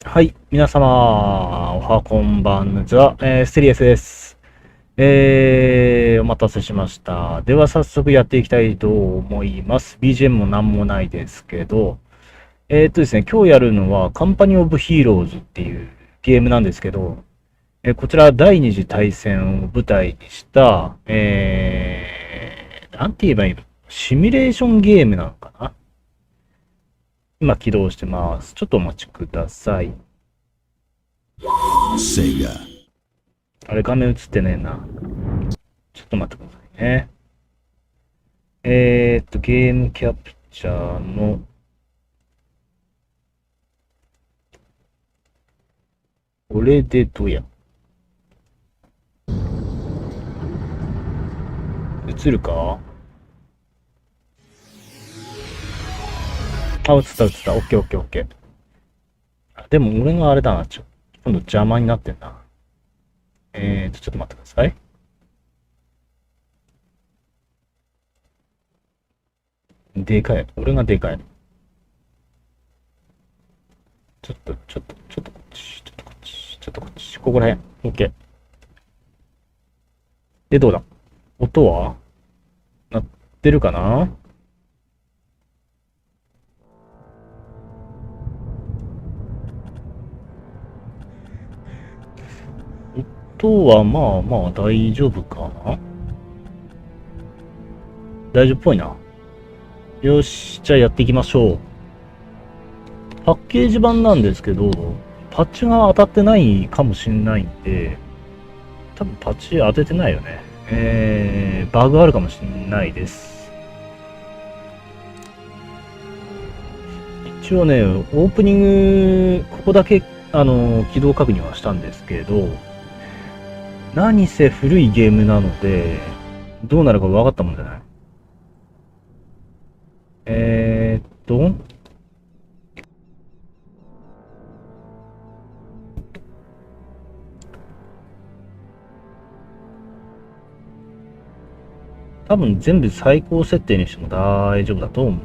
はい。皆様、おはこんばんちは。ステリエスです。お待たせしました。では早速やっていきたいと思います。BGM もなんもないですけど、ですね、今日やるのはカンパニーオブヒーローズっていうゲームなんですけど、こちら第二次大戦を舞台にした、なんて言えばいいの？シミュレーションゲームなのかな？今起動してます。ちょっとお待ちください。セガ。あれ、画面映ってねえな。ちょっと待ってくださいね。ゲームキャプチャーの、これでどや。映るか？あ、映った映った。オッケーオッケーオッケー。でも俺があれだな。今度邪魔になってんな。ちょっと待ってください。でかい。俺がでかい。ちょっとこっち、ちょっとこっち、ちょっとこっち。ここら辺。オッケー。で、どうだ？音は鳴ってるかな？音はまあまあ大丈夫かな？大丈夫っぽいな。よし、じゃあやっていきましょう。パッケージ版なんですけど、パッチが当たってないかもしんないんで、多分パッチ当ててないよね。バグあるかもしんないです。一応ね、オープニング、ここだけ、起動確認はしたんですけど、何せ古いゲームなので、どうなるか分かったもんじゃない。えーっと、多分全部最高設定にしても大丈夫だと思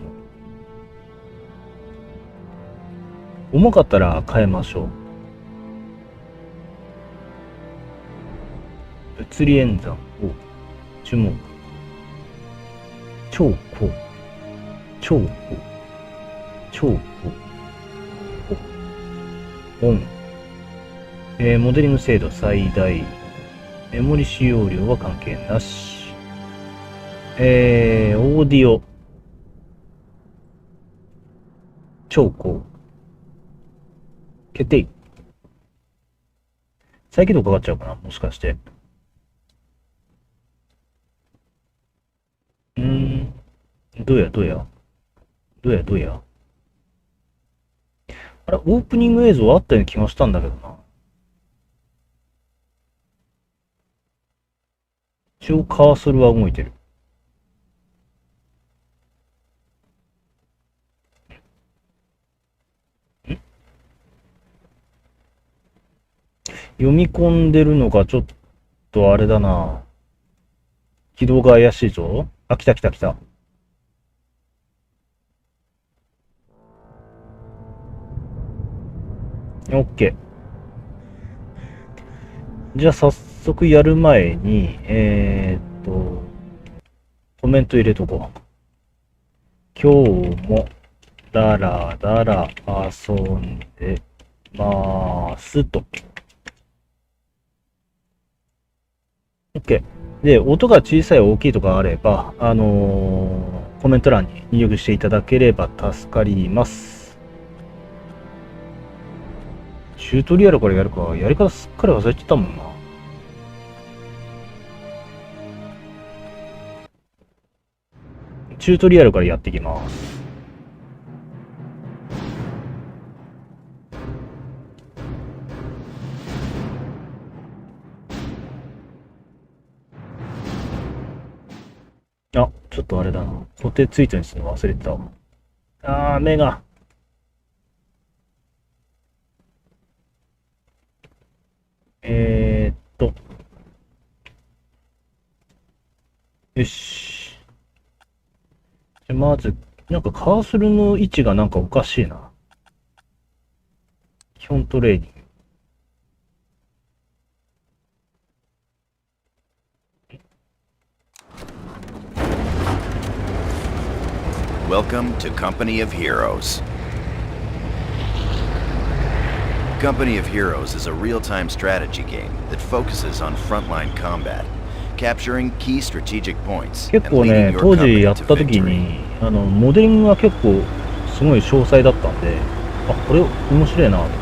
う。重かったら変えましょう。物理演算を注目。超高。超高。超高。オン。モデリング精度最大。メモリ使用量は関係なし。オーディオ。超高。決定。再起動かかっちゃうかな、もしかして。どうや、どうや。どうや、どうや。あれ、オープニング映像あったような気がしたんだけどな。一応カーソルは動いてる。読み込んでるのがちょっとあれだな。起動が怪しいぞ。あ、来た来た来た。オッケー。じゃあ早速やる前に、コメント入れとこう。今日もだらだら遊んでますと。OK。で、音が小さい大きいとかあれば、コメント欄に入力していただければ助かります。チュートリアルからやるか、やり方すっかり忘れてたもんな。チュートリアルからやっていきます。あ、ちょっとあれだな。固定ツイートにするの忘れてたわ。目が。よし。じゃまず、なんかカーソルの位置がなんかおかしいな。基本本トレーニング。Welcome to Company of Heroes. Company of Heroes is a real-time strategy game that focuses on frontline combat, capturing key strategic points 結 and 構 leading ね、 your 当時や company っ to た時 victory. に、モデリングが結構すごい詳細だったんで、あ、これ面白いなと思っ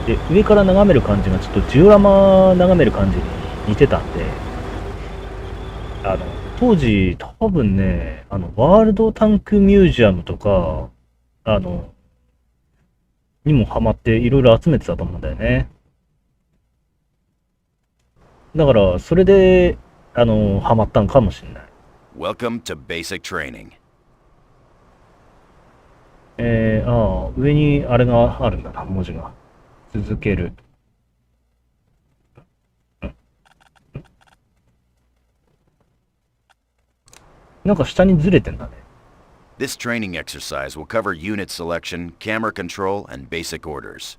て。で、上から眺める感じがちょっとジオラマ眺める感じに似てたんで、当時多分ね、ワールドタンクミュージアムとか、にもハマっていろいろ集めてたと思うんだよね。だから、それで、ハマったんかもしれない。Welcome to basic training. 上にあれがあるんだな、文字が。続ける。なんか下にずれてんだね。This training exercise will cover unit selection, camera control, and basic orders.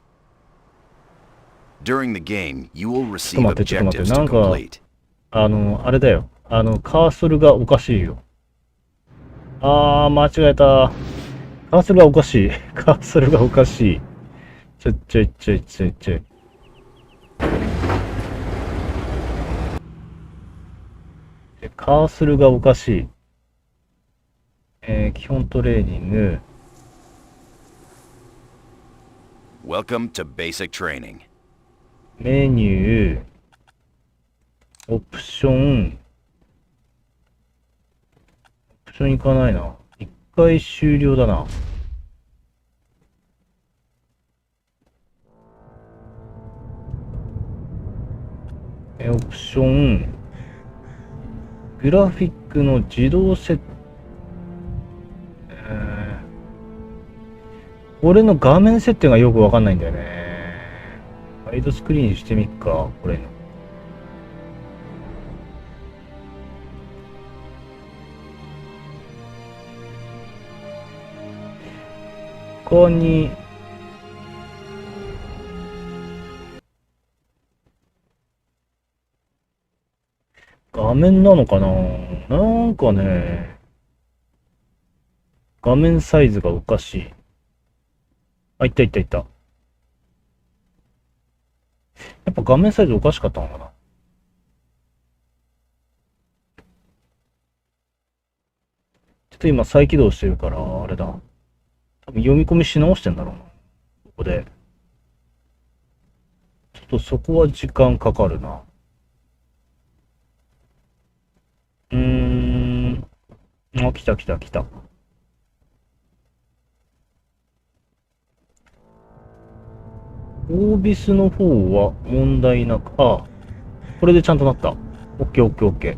During the game, you will receive objectives to complete. あれだよ。カーソルがおかしいよ。間違えた。カーソルがおかしい。カーソルがおかしい。ちょい。カーソルがおかしい。基本トレーニング。Welcome to basic training. メニュー。オプション。オプションいかないな。一回終了だな。オプション。グラフィックの自動設定。これの画面設定がよくわかんないんだよね。ワイドスクリーンにしてみっか、これの。他に、画面なのかな？なんかね、画面サイズがおかしい。いった。やっぱ画面サイズおかしかったのかな？ちょっと今再起動してるから、あれだ。多分読み込みし直してんだろうな。ここで。ちょっとそこは時間かかるな。来た。オービスの方は問題なく、これでちゃんとなった。オッケー。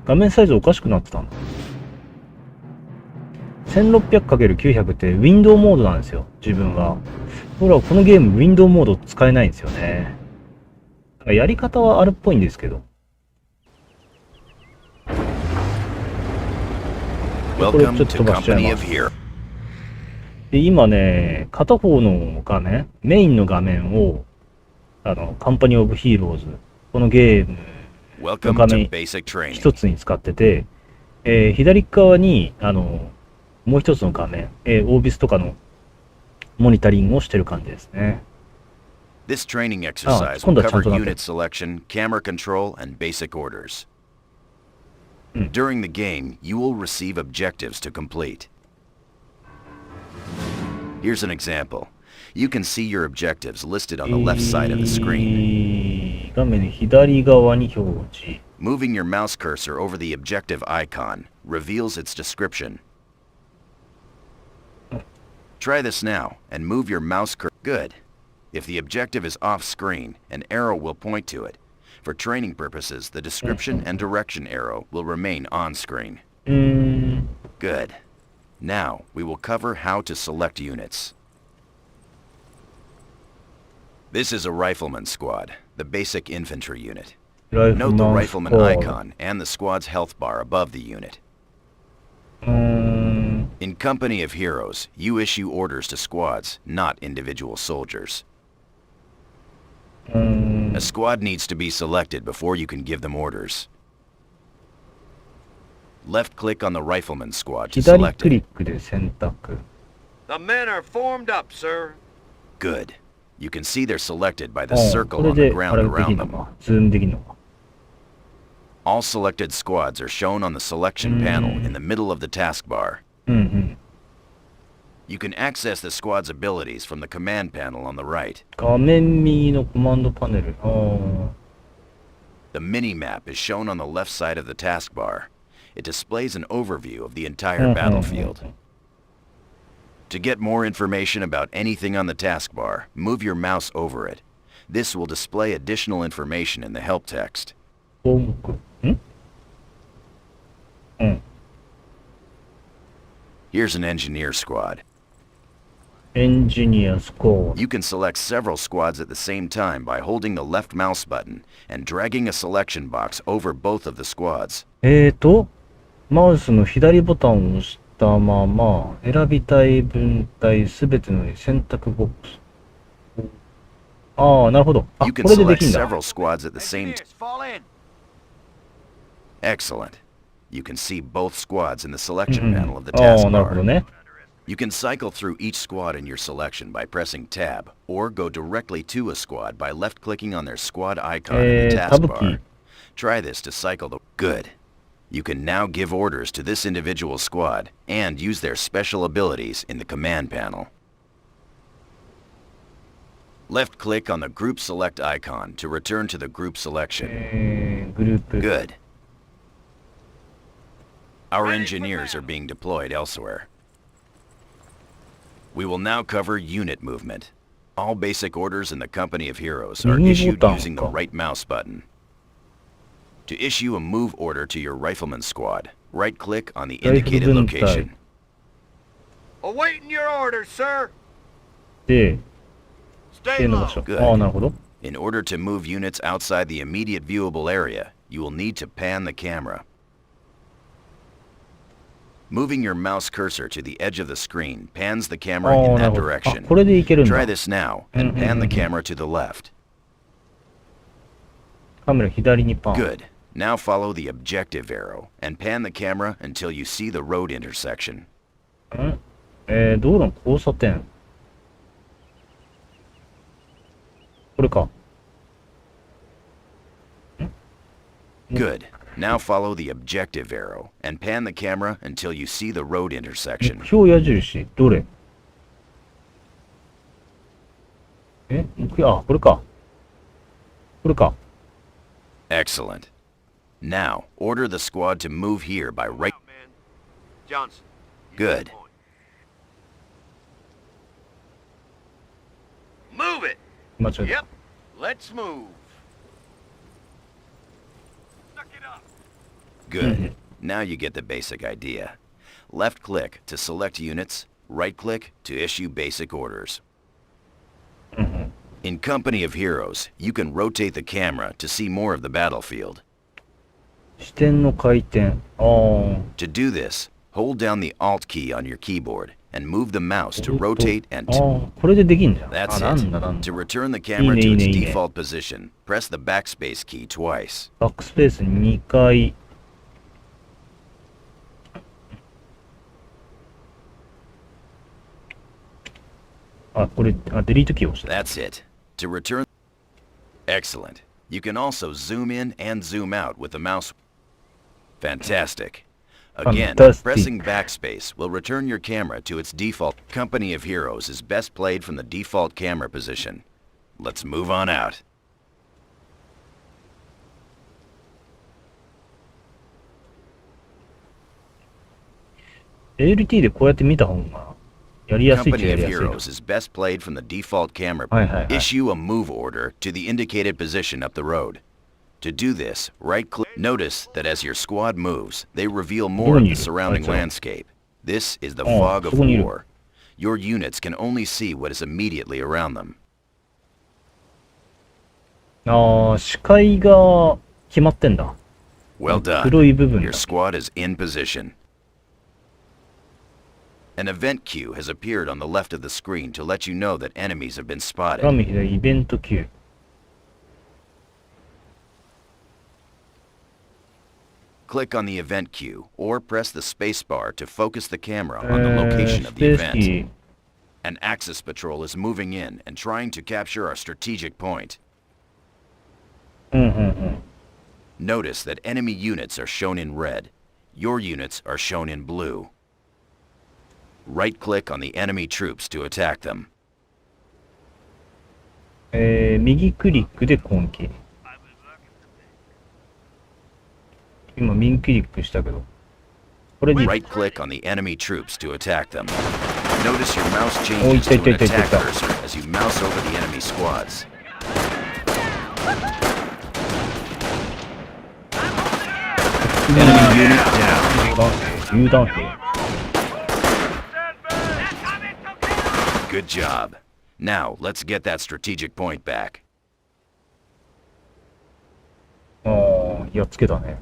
画面サイズおかしくなってたんだ。1600×900 ってウィンドウモードなんですよ、自分は。ほら、このゲームウィンドウモード使えないんですよね。やり方はあるっぽいんですけど。これちょっと飛ばしちゃいます。で、今ね、片方の画面、メインの画面を、カンパニーオブヒーローズ、このゲームの画面一つに使ってて、左側に、もう一つの画面、オービスとかのモニタリングをしてる感じですね。This training exercise will cover unit selection, camera control, and basic orders. During the game, you will receive objectives to complete. Here's an example. You can see your objectives listed on the left side of the screen. 画面左側に表示。Moving your mouse cursor over the objective icon reveals its description. Try this now and move your mouse cursor. Good. If the objective is off screen, an arrow will point to it. For training purposes, the description and direction arrow will remain on screen. Good. Now, we will cover how to select units. This is a rifleman squad, the basic infantry unit. Note the rifleman icon and the squad's health bar above the unit. In In company of heroes, you issue orders to squads, not individual soldiers. A squad needs to be selected before you can give them orders. Left click on the rifleman squad to 左 select クリ it. ックで選択。The men are formed up, sir. Good. You can see they're selected by the こ circle れ on the で、あ ground れでき around んの them. か。ズームできんのか。All selected squads are shown on the selection panel in the middle of the taskbar. うんうん。 You can access the squad's abilities from the command panel on the right. 画面右のコマンドパネル。The mini-map is shown on the left side of the taskbar. It displays an overview of the entire battlefield. To get more information about anything on the taskbar, move your mouse over it. This will display additional information in the help text. 項目。んうん。 Here's an engineer squad. エンジニアスコー。 You can select several squads at the same time by holding the left mouse button and dragging a selection box over both of the squads. マウスの左ボタンを押したまま、選びたい分体すべての選択ボックス。ああ、なるほど。あ、 You こ can れでで select きんだ。 several squads at the same time. Engineers, fall in. Excellent. You can see both squads in the selection panel of the ああ、なるほど taskbar. ね。You can cycle through each squad in your selection by pressing Tab, or go directly to a squad by left-clicking on their squad icon in the タブキー。 taskbar. Try this to cycle the... Good. You can now give orders to this individual squad and use their special abilities in the command panel. Left-click on the group select icon to return to the group selection. グループ。 Good. Our engineers are being deployed elsewhere. We will now cover unit movement. All basic orders in the company of heroes are issued using the right mouse button. To issue a move order to your rifleman squad, right-click on the indicated location. Awaiting your orders, sir. で、 Stay 手の low. 場所。 Good. ああ、なるほど。 In order to move units outside the immediate viewable area, you will need to pan the camera. Moving your mouse cursor to the edge of the screen pans the camera あ in あ、な that るほど。あ、 direction. これでいけるんだ。 Try this now and pan the camera to the left. カメラ左にパン。 Good. Now follow the objective arrow and pan the camera until you see the road intersection. 道路の交差点。これか。 Good. Now follow the objective arrow and pan the camera until you see the road intersection. 目標矢印。どれあ、これか。これか。 Excellent. Now, order the squad to move here by right... Out, man. Johnson. you Good. got a point. Move it. 間違えた。 Yep. Let's move. Suck it up. Good. Now you get the basic idea. Left click to select units, right click to issue basic orders. In company of heroes, you can rotate the camera to see more of the battlefield. 視点の回転。ああ。 To do this, hold down the Alt key on your keyboard and move the mouse to rotate and... ああ、これでできんじゃん。 That's あ、なん it. だなんだ。 To return the camera to its いいね、いいね、いいね。 default position, press the backspace key twice. バックスペース2回。あ、これ、デリートキーを押した。 That's it. To return... Excellent. You can also zoom in and zoom out with the mouse. Fantastic. Again, Fantastic. pressing backspace will return your camera to its default. Company of Heroes is best played from the default camera position. Let's move on out. LT でこうやって見た方がやりやすいっちゃ Company や of りやすいな。 Heroes is best played from the default camera. はいはいはい。 Issue a move order to the indicated position up the road. To do this, right-click. Notice that as your squad moves, they reveal more of the surrounding landscape. This is the fog of war. Your units can only see what is immediately around them. ああ、視界が決まってんだ。 Well done. 黒い部分だ Your。squad is in position. An event queue has appeared on the left of the screen to let you know that enemies have been 画 spotted. 面左イベント Q。Click on the event queue or press the spacebar to focus the camera on the location ス of ペ the ースキ event. ー。An Axis patrol is moving in and trying to capture our strategic point. うんうんうん。 Notice that enemy units are shown in red. Your units are shown in blue. Right-click on the enemy troops to attack them. 右クリックで攻撃。今右クリックしたけど。これに、 Right-click on the enemy troops to attack them. Notice your mouse changes to an attack cursor as you mouse over the enemy squads. Enemy unit down. 榴弾兵。Good job. Now, let's get that strategic point back. ああ、やっつけたね。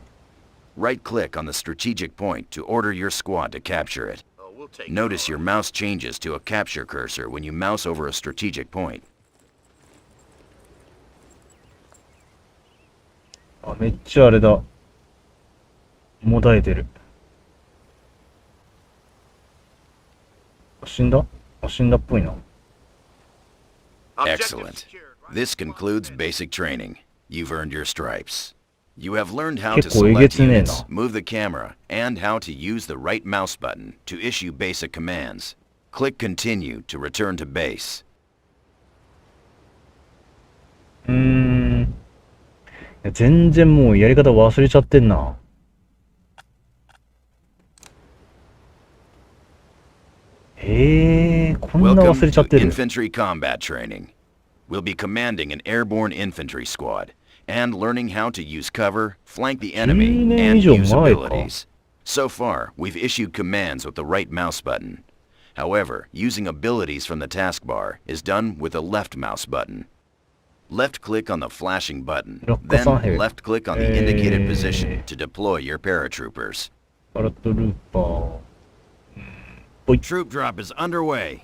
Right-click on the strategic point to order your squad to capture it. Notice your mouse changes to a capture cursor when you mouse over a strategic point. あ、めっちゃあれだ。もだえてる。死んだ？あ、死んだっぽいな。Excellent. This concludes basic training. You've earned your stripes. You have learned how to 結構えげ select つねえ units, な。 move the camera, and how to use the right mouse button to issue basic commands. Click Continue to return to base. いや全然もうやり方忘れちゃってんな。こんな Welcome 忘れちゃっ to てる。 infantry combat training. We'll be commanding an airborne infantry squad and learning how to use cover, flank the enemy, 10年 and 以上 use 前か。 abilities. So far, we've issued commands with the right mouse button. However, using abilities from the taskbar is done with the left mouse button. Left-click on the flashing button, then left-click on the indicated position to deploy your paratroopers. パラトルーパー。 Troop drop is underway.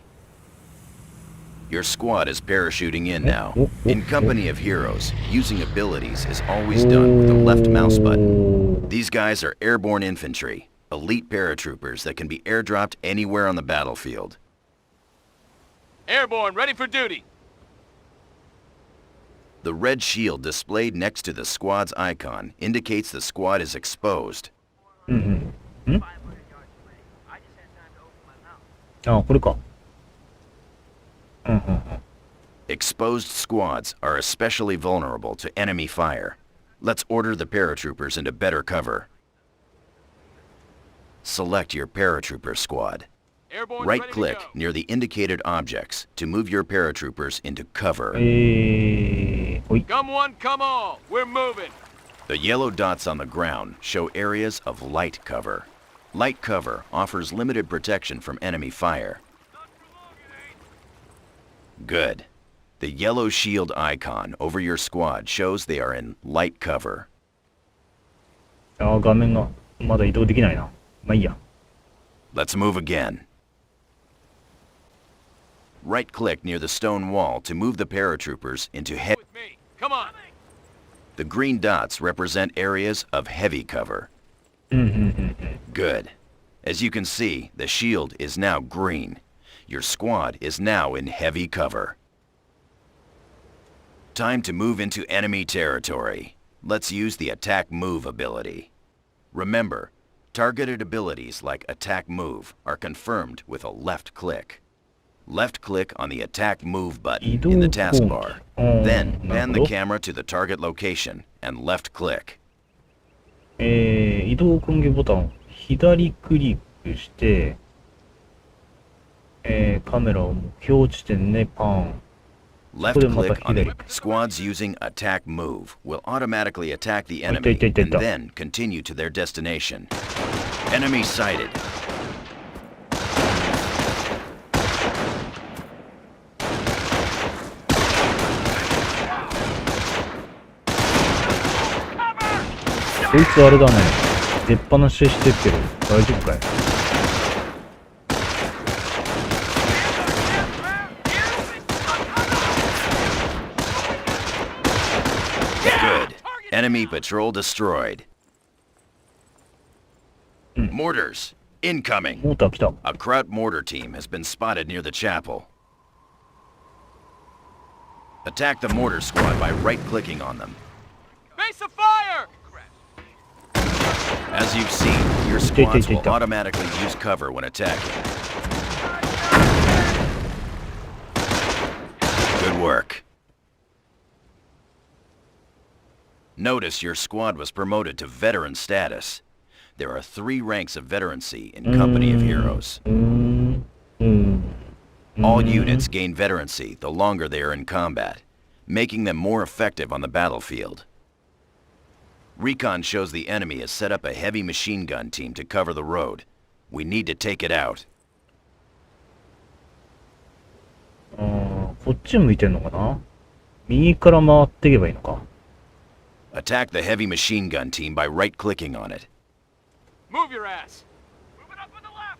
Your squad is parachuting in now. In company of heroes, using abilities is always done with the left mouse button. These guys are airborne infantry, elite paratroopers that can be airdropped anywhere on the battlefield. Airborne, ready for duty. The red shield displayed next to the squad's icon indicates the squad is exposed. あ、これか。Exposed squads are especially vulnerable to enemy fire. Let's order the paratroopers into better cover. Select your paratrooper squad. Airborne, Right-click ready to go. near the indicated objects to move your paratroopers into cover. ほい。 Come one, come all. We're moving. The yellow dots on the ground show areas of light cover. Light cover offers limited protection from enemy fire. Good. The yellow shield icon over your squad shows they are in light cover. あ、画面がまだ移動できないな。まあいいや。 Let's move again. Right-click near the stone wall to move the paratroopers into heavy. With me. Come on. The green dots represent areas of heavy cover. Good. As you can see, the shield is now green. Your squad is now in heavy cover. Time to move into enemy territory. Let's use the attack move ability. Remember, targeted abilities like attack move are confirmed with a left click. Left click on the attack move button in the taskbar. Then pan the camera to the target location and left click. 移動根源ボタンを左クリックして、カメラを目標地点ね、パン。 Left click on the squads using attack move will automatically attack the enemy and then continue to their destination. Enemy sighted.こいつあれだね。出っ放ししてるけど、大丈夫かい？ Enemy patrol destroyed. Mortars, incoming. モーター来た。 A Kraut mortar team has been spotted near the chapel. Attack the mortar squad by right-clicking on them. Base of fire! As you've seen, your squads will automatically use cover when attacking. Good work. Notice your squad was promoted to veteran status. There are 3 ranks of veterancy in Company of Heroes. All units gain veterancy the longer they are in combat, making them more effective on the battlefield. Recon shows the enemy has set up a heavy machine gun team to cover the road. We need to take it out. こっち向いてんのかな。右から回っていけばいいのか。Attack the heavy machine gun team by right-clicking on it. Move your ass! Move it up with the left!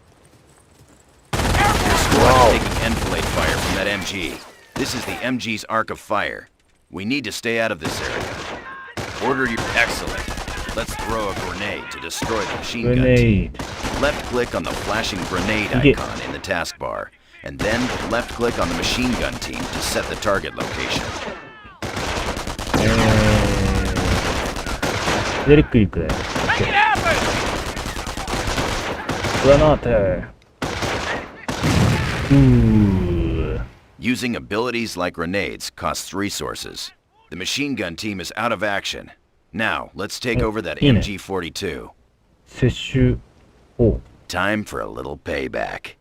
Your squad is taking enfilade fire from that MG. This is the MG's arc of fire. We need to stay out of this area. Order your... Excellent. Let's throw a grenade to destroy the machine gun team. Left-click on the flashing grenade icon in the taskbar, and then left-click on the machine gun team to set the target location. 左クリックで。グラナーテ。Using abilities like grenades costs resources. The machine gun team is out of action. Now, let's take over that MG42. 接種。お。 Time for a little payback.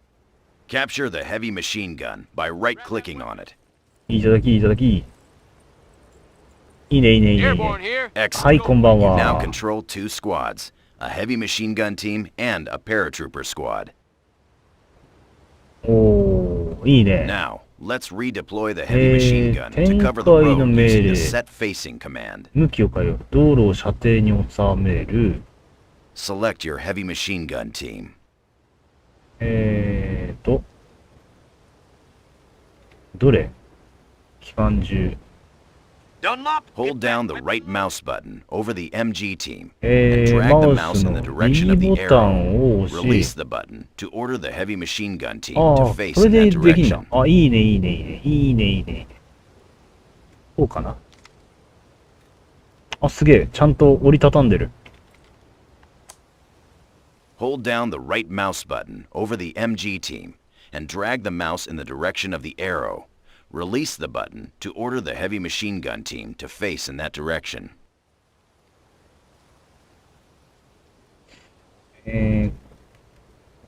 Capture the heavy machine gun by right-clicking on it. いただきいただき。いいねいいねいいね。 Airborne here. はい、こんばん You now は。 control 2 squads, a heavy machine gun team and a paratrooper squad. おー、いいね。 Now, let's redeploy the heavy machine gun to cover the road using the set facing command. 向きを変えよう。道路を射程に収める。Select your heavy machine gun team. どれ？機関銃。 Hold down the right mouse button over the MG team and drag the マウ mouse ス in の the direction 右 of the ボタ arrow. ンを押 Release し、 the button to order the heavy machine gun team あ to あ、 face これ in で that できんだ。 direction. あ、いいねいいねいいね。いいねいいね。こうかな。あ、すげえ。ちゃんと折りたたんでる。Hold down the right mouse button over the MG team and drag the mouse in the direction of the arrow. Release the button to order the heavy machine gun team to face in that direction.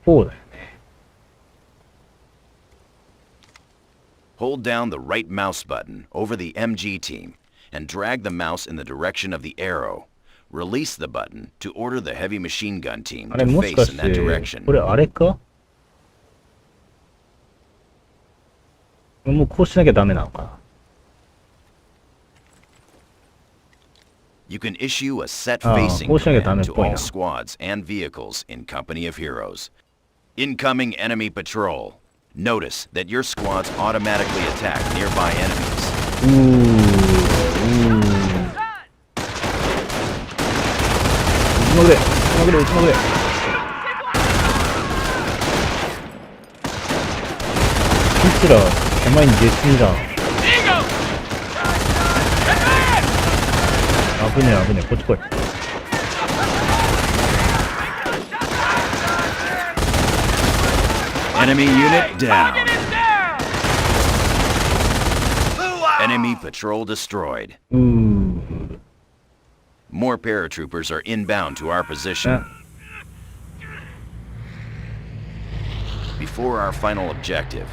こうだよね。 Hold down the right mouse button over the MG team and drag the mouse in the direction of the arrow. Release the button to order the heavy machine gun team あれ to もしか face し in that て、 direction. これあれか？もうこうしなきゃダメなのかな。 You can issue a set ああ、 facing こうしなきゃダメ command っぽい to な。 all squads and vehicles in Company of Heroes. Incoming enemy patrol. Notice that your squads automatically attack nearby enemies. 撃ちまくれ撃ちまくれ撃ちまくれ。こいつら手前に出過ぎだ。 Eagle! Advance! 危ねえ危ねえ、こっち来い。 Enemy unit down. Target is down! Enemy patrol destroyed. More paratroopers are inbound to our position. Before our final objective,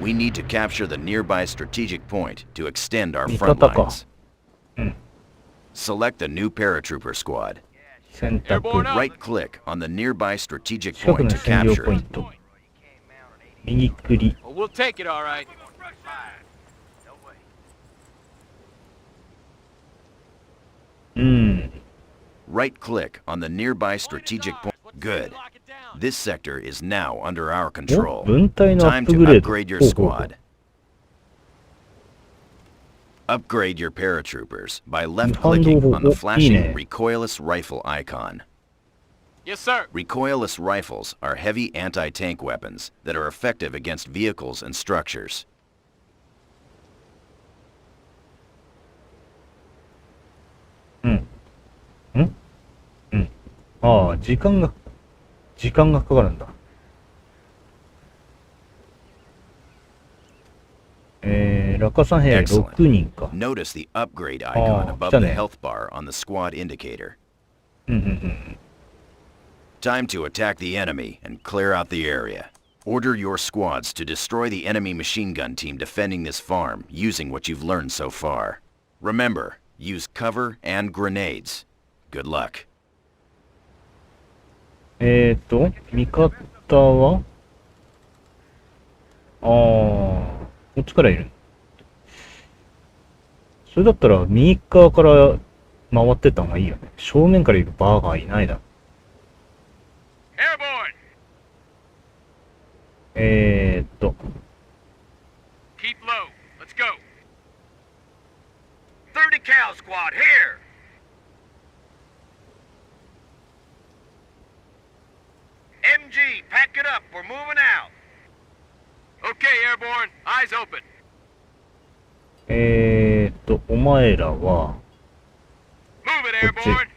we need to capture the nearby strategic point to extend our front lines. Select the new paratrooper squad. 選択。 Right-click on the nearby strategic 近く point の to 占領 capture ポイン it. ト。右クリ。 Well, we'll take it, all right. Right-click on the nearby strategic point. Good. Lock it down. This sector is now under our お control. 分隊のアッ Time プ to グレード。 upgrade your ほうほうほう squad. Upgrade your paratroopers by left 反動 clicking 砲 on the お、いい flashing ね。 recoilless rifle icon. Yes, sir. Recoilless rifles are heavy anti-tank weapons that are effective against vehicles and structures. ああ、時間がかかるんだ。落下三兵 Excellent. 6人か。 Notice the upgrade icon Oh, above the 来たね。 health bar on the squad indicator. うんうんうん。 Time to attack the enemy and clear out the area. Order your squads to destroy the enemy machine gun team defending this farm using what you've learned so far. Remember, use cover and grenades. Good luck. 味方はこっちからいる。それだったら右側から回ってった方がいいよね。正面からいるバーガーいないだろ。Airborne. Keep low. Let's go. 30 cal squad here. MG, pack it up. We're moving out. Okay, airborne. Eyes open. お前らは、 Move it, What's it? airborne.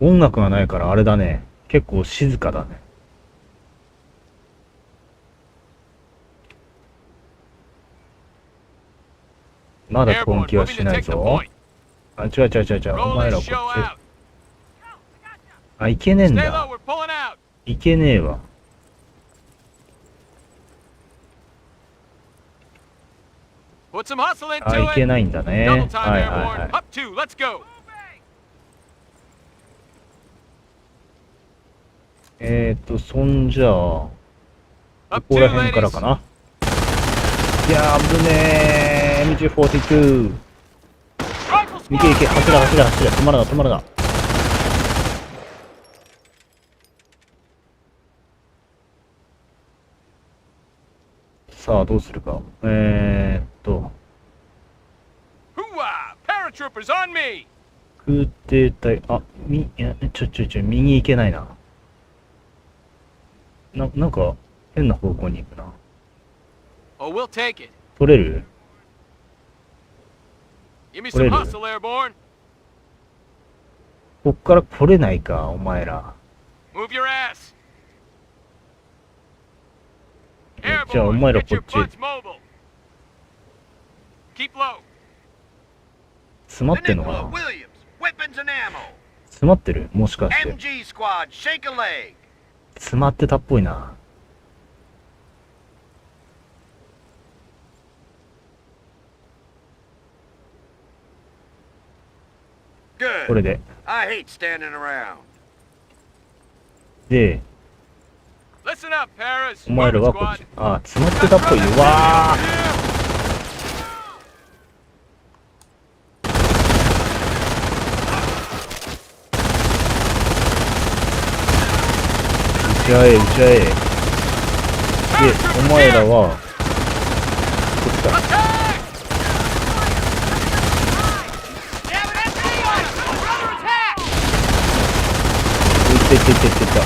音楽がないからあれだね。結構静かだね。まだ攻 Airborne, 撃は moving し to ない take the ぞ。 point. あ、違う。お Roll 前ら this こ show っち。 out. あ、いけねえん Stay low. だ。 We're pulling out. いけねえわ。Put some hustle あ、 into いけ it. ないんだね。 Double time, はいはい airborne. はい。 Up two. Let's go. そんじゃあ、こ Up こ two, ら辺から ladies. かな。いやー、危ねー。MG42。 Rifle いけい squad. け、走れ。止まるな。さあ、どうするか。Hooah! Paratroopers on me. 空挺隊、右行けないな。なんか、変な方向に行くな。 Oh, we'll take it. 取れる？ Give me some Ready. hustle, airborne. こっから来れないか、お前ら。 Move your ass. じゃあ、お Airborne, 前ら get こ your っち。 butts mobile. Keep low. 詰まってんのかな？ Williams, weapons and ammo. 詰まってる？もしかして。 MG squad, shake a leg. 詰まってたっぽいな。こ Good. れで。 I hate standing around. で、 Listen up, Paris. お前ら Move は it, こっ squad. ち。あ、詰まってたっぽいよ。わー。打ち合え。で、お前らは、こっちか。 Attack! Damn it, that's me! Another attack! いった。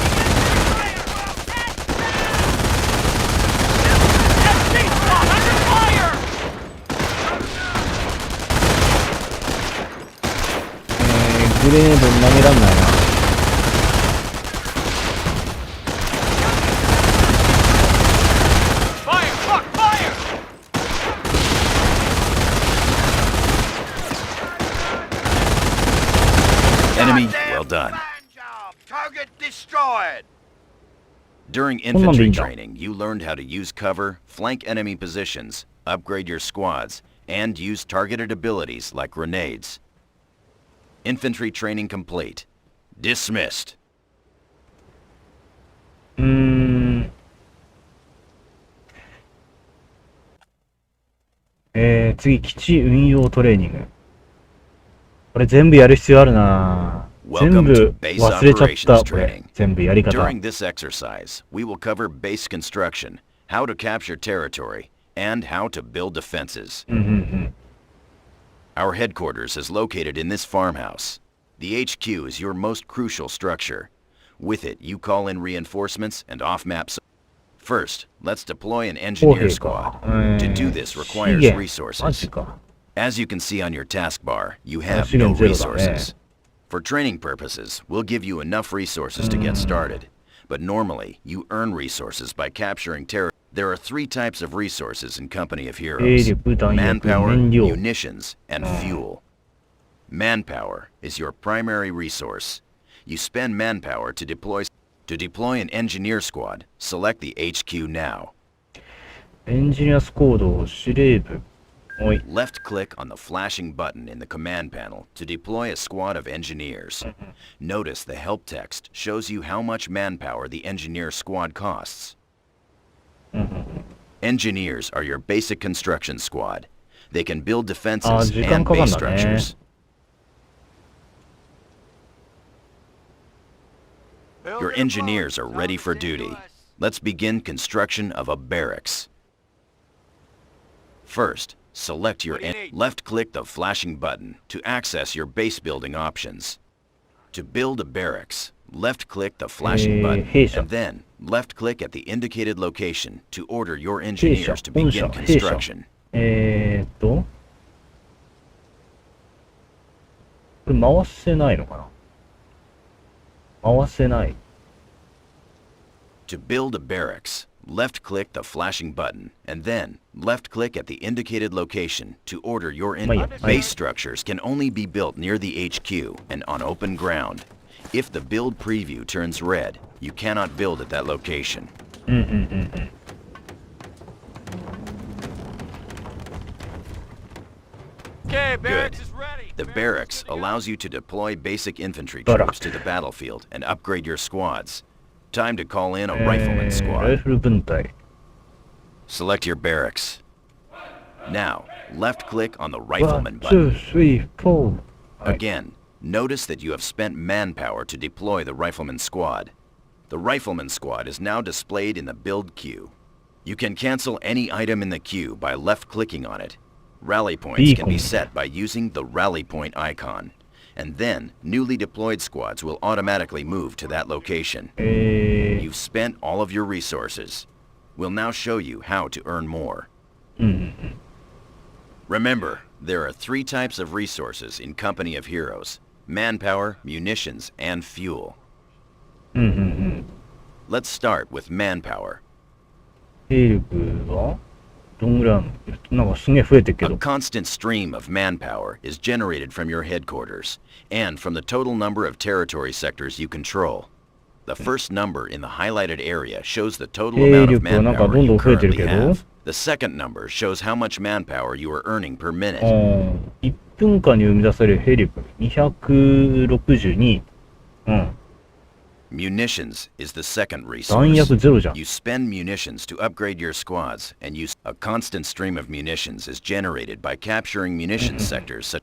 MG squad under fire! グレネード投げらんないな。 Fire! Fuck! Fire! Enemy, Goddamn well done. fine job. Target destroyed. During Hold on, infantry Linda. training, you learned how to use cover, flank enemy positions, upgrade your squads, and use targeted abilities like grenades. Infantry training complete. Dismissed. 次、基地運用トレーニング。これ全部やる必要あるな。Welcome to 部 Base 忘れちゃっ Operations た、これ。 Training. 全部やり方。 During this exercise, we will cover base construction, how to capture territory, and how to build defenses. うんうんうん。 Our headquarters is located in this farmhouse. The HQ is your most crucial structure. With it, you call in reinforcements and off-map. First, let's deploy an 公 engineer 平か。 squad. To do this 資 requires 源。マ resources. ジか。 As you can see on your taskbar, you have 資 no 源ゼロだね。 resources. For training purposes, we'll give you enough resources to get started. But normally, you earn resources by capturing territory. There are three types of resources in Company of 兵 Heroes: 力、弾薬、 manpower, 燃料。 munitions, and fuel. Manpower is your primary resource. You spend manpower to deploy an engineer squad. Select the HQ now. エンジニアスコード、司令部。おい。 Left click on the flashing button in the command panel to deploy a squad of engineers. Notice the help text shows you how much manpower the engineer squad costs. Engineers are your basic construction squad. They can build defenses 時間 and かかん base だね。 structures. Your engineers are ready for duty. Let's begin construction of a barracks. First, select your left-click the flashing button to access your base building options. To build a barracks, left-click the flashing button, 弊社。 and then left-click at the indicated location to order your 弊社、 engineers to 本社、 begin 弊社。 construction. これ回せないのかな、回せない。 To build a barracks, left-click the flashing button, and then left-click at the indicated location to order your base structures can only be built near the HQ and on open ground. If the build preview turns red, you cannot build at that location. うんうんうんうん。 Okay, Good. barracks is ready. The barracks allows you to deploy basic infantry Barrack. troops to the battlefield and upgrade your squads. Time to call in a ライ rifleman squad. フル分隊。 Select your barracks. Now, left-click on the ワ rifleman ン、ツ button. ー、スリー、フォー。はい。 Again, notice that you have spent manpower to deploy the rifleman squad. The rifleman squad is now displayed in the build queue. You can cancel any item in the queue by left-clicking on it. Rally points can be Beacon. set by using the rally point icon. And then, newly deployed squads will automatically move to that location. You've spent all of your resources. We'll now show you how to earn more. Remember, there are three types of resources in Company of Heroes: manpower, munitions, and fuel. Let's start with manpower. 兵力はどんぐらいあるの？なんかすげえ増えてるけ A ど。 constant stream of manpower is generated from your headquarters and from the total number of territory sectors you control. The first number in the highlighted area shows the total amount of 兵力はなんか manpower どんど you ん増えてる currently けど。 have. The second number shows how much manpower you are earning per minute. 1分間に生み出される兵力262。うん。 Munitions is the second 弾 resource. 薬ゼロじゃん。 You spend munitions to upgrade your squads, and a constant stream of munitions is generated by capturing munitions sectors.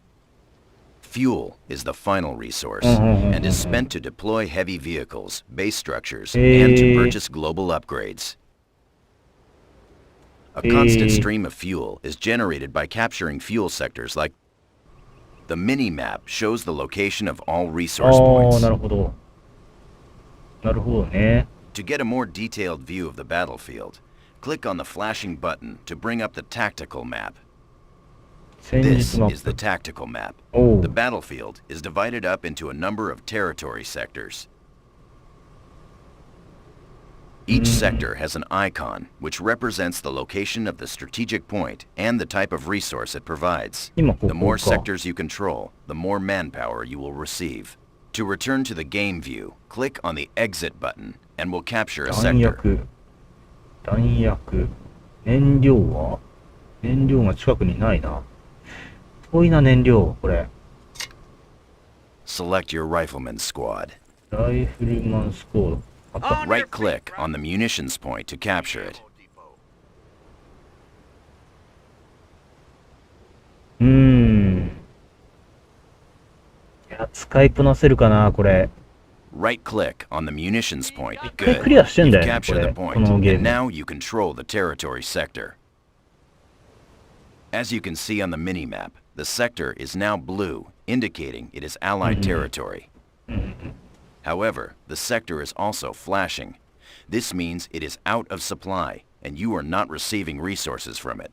Fuel is the final resource, and is spent to deploy heavy vehicles, base structures, and to purchase global upgrades. A constant stream of fuel is generated by capturing fuel sectors like... The mini-map shows the location of all resource ああ、 points. なるほど。なるほどね。 To get a more detailed view of the battlefield, click on the flashing button to bring up the tactical map. 戦 This 術マッ is the プ。 tactical map. お The う。 battlefield is divided up into a number of territory sectors. Each sector has an icon which represents the location of the strategic point and the type of resource it provides. 今こ The こ more か。 sectors you control, the more manpower you will receive. To return to the game view, click on the exit button and we'll capture a 弾 sector. 薬。弾薬。燃料は燃料が近くにないな。遠いな、燃料、これ。 Select your rifleman squad. ライフルマンスコード。あった。 Right-click on the munitions point to capture it. いやや、使いこなせるかな、これ。Right-click on the munitions point. 一回 Good. クリアしてん You've だよね、こ captured れ。 the こ point, のゲー and ム。 now you control the territory sector. As you can see on the minimap, the sector is now blue, indicating it is Allied territory. However, the sector is also flashing. This means it is out of supply, and you are not receiving resources from it.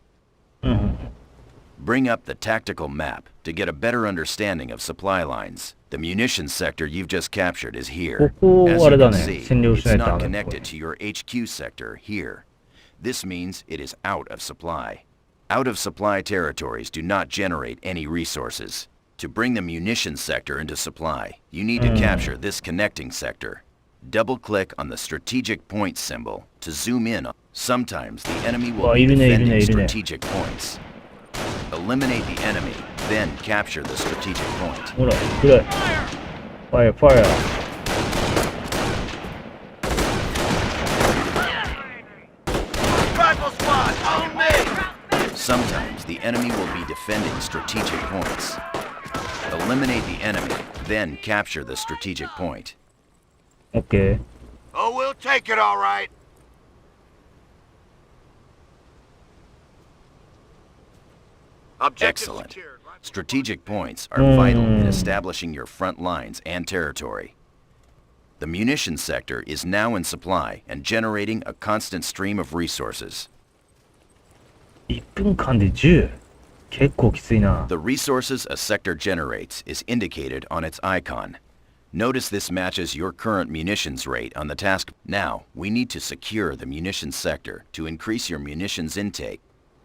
Bring up the tactical map to get a better understanding of supply lines. The munitions sector you've just captured is here. ここ As あ you れだ can ね。 see, 占領し it's ないとダ not メ。 connected to your HQ sector here. This means it is out of supply. Out of supply territories do not generate any resources. To bring the munitions sector into supply, you need to capture this connecting sector. Double-click on the strategic point symbol to zoom in. Sometimes the enemy will be defending strategic points. Eliminate the enemy, then capture the strategic point. ほら、暗い。ファイア、ファイア。Rifle squad, on me! Sometimes the enemy will be defending strategic points. Eliminate the enemy, then capture the strategic point. オッケー。 Oh, we'll take it all right. Objective Excellent. secured. Strategic points are vital in establishing your front lines and territory. The munitions sector is now in supply and generating a constant stream of resources. 1分間で10。結構きついな。 The resources a sector generates is indicated on its icon. Notice this matches your current munitions rate on the task. Now, we need to secure the munitions sector to increase your munitions intake.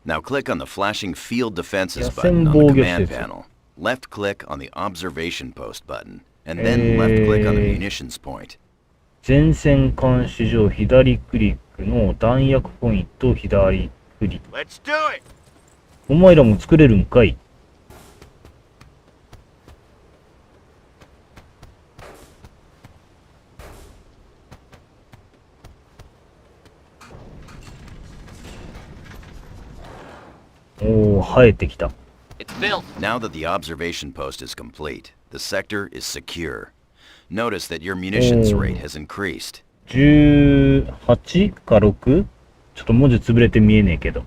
Now click on the flashing Field Defenses button on the command panel. Left-click on the Observation Post button, and then left-click on the munitions point. 前線監視所左クリックの弾薬ポイント左クリック。 Let's do it. お前らも作れるんかい。おお、生えてきた。 It's built. Now that the observation post is complete, the sector is secure. Notice that your munitions rate has increased. 18か 6? ちょっと文字潰れて見えねえけど。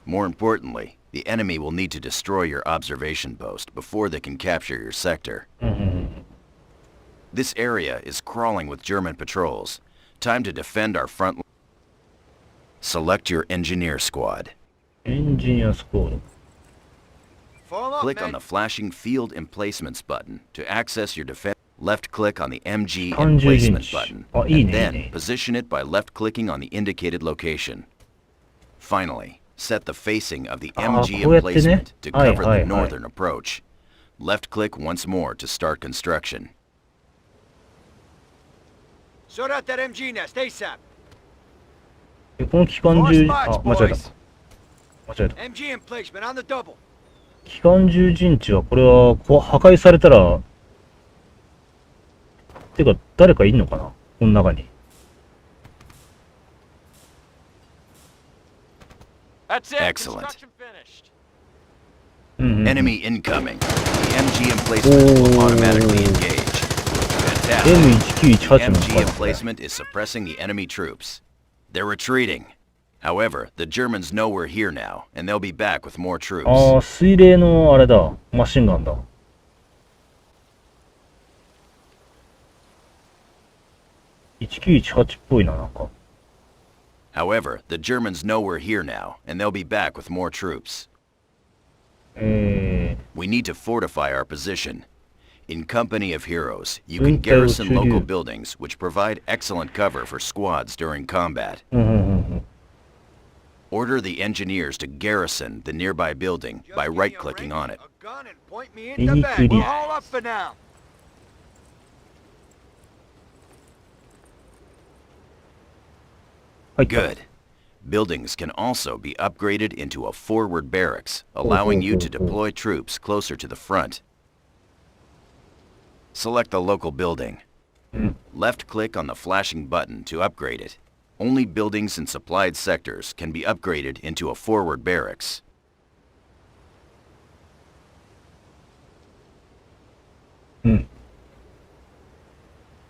More importantly, the enemy will need to destroy your observation post before they can capture your sector. This area is crawling with German patrols. Time to defend our front. Select your engineer squad. エンジニアスコード。 Form up, Click on men. the flashing Field Emplacements button to access your defense. Left-click on the MG 30 Emplacement 陣地。 button, あ、いい and ね、いい then ね。 position it by left-clicking on the indicated location. Finally, set the facing of the MG こうやってね。 emplacement to はい cover はい the はい。 northern approach. Left-click once more to start construction. Sort out that MG nest ASAP. この機関銃、あ、間違えた。間違えた。 MG emplacement on the double. 機関銃陣地は、これは破壊されたら、てか、誰かいんのかなこの中に。 That's it. Excellent. Construction finished. うんうん。 Enemy incoming. The MG emplacement will automatically engage. Fantastic. The M1918 の MG か emplacement is suppressing the enemy troops. They're retreating. However, the Germans know we're here now, and they'll be back with more troops. ああ、水冷のあれだ。マシンガンだ。1918っぽいな、なんか。 However, the Germans know we're here now, and they'll be back with more troops. We need to fortify our position. In Company of Heroes, you can garrison local buildings which provide excellent cover for squads during combat. うんうんうんうん。 Order the engineers to garrison the nearby building by Just give me a right-clicking ring, on it. a gun, and point me in the back. Any We'll goodie. haul up for now. はい。 Good. Buildings can also be upgraded into a forward barracks, allowing you to deploy troops closer to the front. Select the local building. Left-click on the flashing button to upgrade it. Only buildings in supplied sectors can be upgraded into a forward barracks. うん。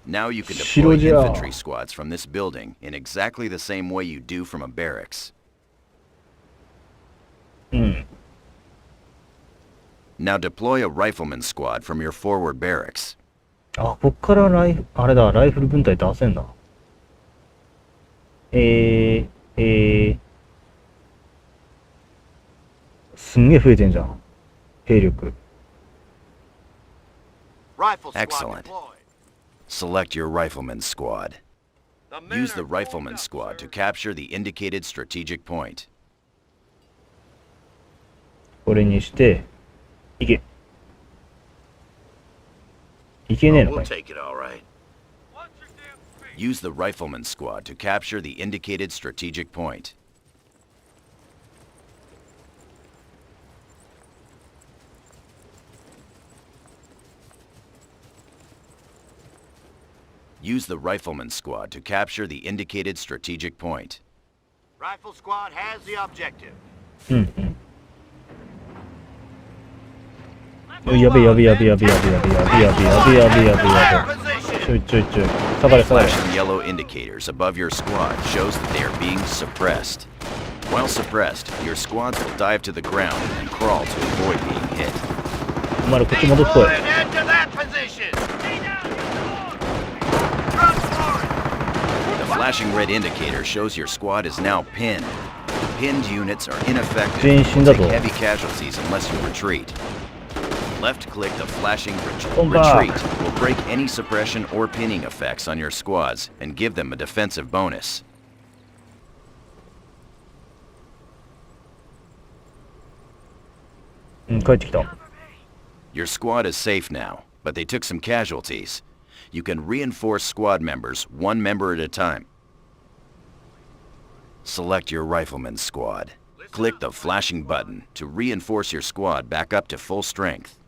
Now you can deploy 白じゃ。 infantry squads from this building in exactly the same way you do from a barracks. うん。 Now deploy a rifleman squad from your forward barracks. あ、こっからあれだ、ライフル分隊出せんだ。すんげえ増えてんじゃん。兵力。Rifle squad Excellent. deployed. Select your rifleman squad. The men Use are the formed rifleman up, squad to sir. capture the indicated strategic point. これにして、いけ。いけねえの We'll かい。 take it all right. Use the rifleman squad to capture the indicated strategic point. Use the rifleman squad to capture the indicated strategic point. Rifle squad has the objective. うんうん。やべえやべえやべえやべえやべえやべえやべえやべえやべえやべえやべえやべえ。 Position. ちょいちょいちょい。下がれ下がれ。 Flashing yellow indicators above your squad shows that they are being suppressed. While suppressed, your squads will dive to the ground and crawl to avoid being hit. お前らこっち戻ってこい。 And head to that position. Run for it. The flashing red indicator shows your squad is now pinned. Pinned units are ineffective 全員死ん and だ will ぞ。 take heavy casualties unless you retreat. Left-click the flashing Bomba. retreat will break any suppression or pinning effects on your squads and give them a defensive bonus. うん、帰ってきた。 Your squad is safe now, but they took some casualties. You can reinforce squad members one member at a time. Select your rifleman squad. Click the flashing button to reinforce your squad back up to full strength.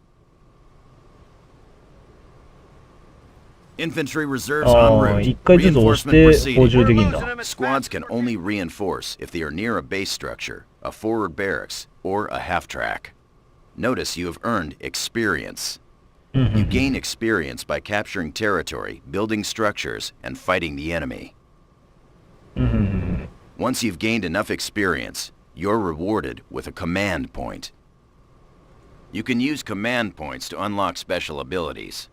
Infantry reserves あ en あ、 route. 一回ずつ押して補 Reinforcement 充 proceeding. できんだ。 Squads can only reinforce if they are near a base structure, a forward barracks, or a half-track. Notice you have earned experience. うんうんう You ん。 gain experience by capturing territory, building structures, and fighting the enemy. うんうんうん。 Once you've gained enough experience, you're rewarded with a command point. You can use command points to unlock special abilities.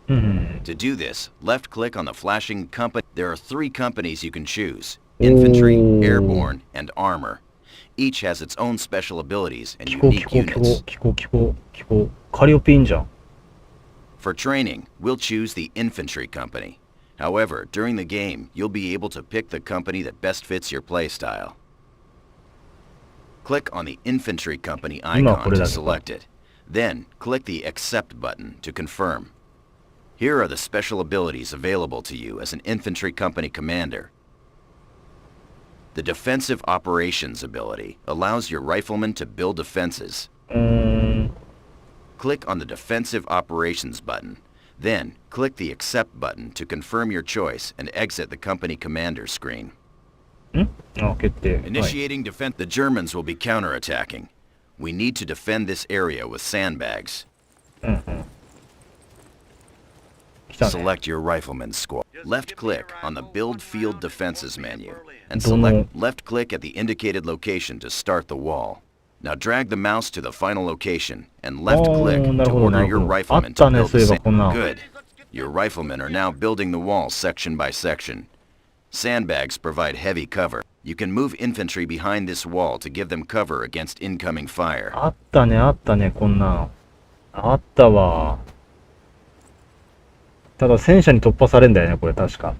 うんうん。 To do this, left-click on the flashing company. There are 3 companies you can choose: infantry, Ooh. airborne, and armor. Each has its own special abilities and 聞こう聞 unique こう聞こ units. う聞こう聞こう聞こう。カリオペいいんじゃん。 For training, we'll choose the infantry company. However, during the game, you'll be able to pick the company that best fits your playstyle. Click on the infantry company icon to select it. Then, click the accept button to confirm. Here are the special abilities available to you as an infantry company commander. The defensive operations ability allows your riflemen to build defenses. うーん。 Click on the defensive operations button. Then, click the accept button to confirm your choice and exit the company commander screen. んあ、決定。はい。 Initiating defense. The Germans will be counterattacking. We need to defend this area with sandbags. うんうん。来たね。 Select your rifleman squad. Left-click on the Build Field Defenses menu and Don't know. select left-click at the indicated location to start the wall. Now drag the mouse to the final location and left-click Oh, to order your なるほど。 riflemen あった to ね、 build そうい the えばこんな sand. ん。 Good. Your riflemen are now building the wall section by section. Sandbags provide heavy cover. You can move infantry behind this wall to give them cover against incoming fire. あったね、あったね、こんなの。あったわ。ただ戦車に突破されんだよね、これ確か。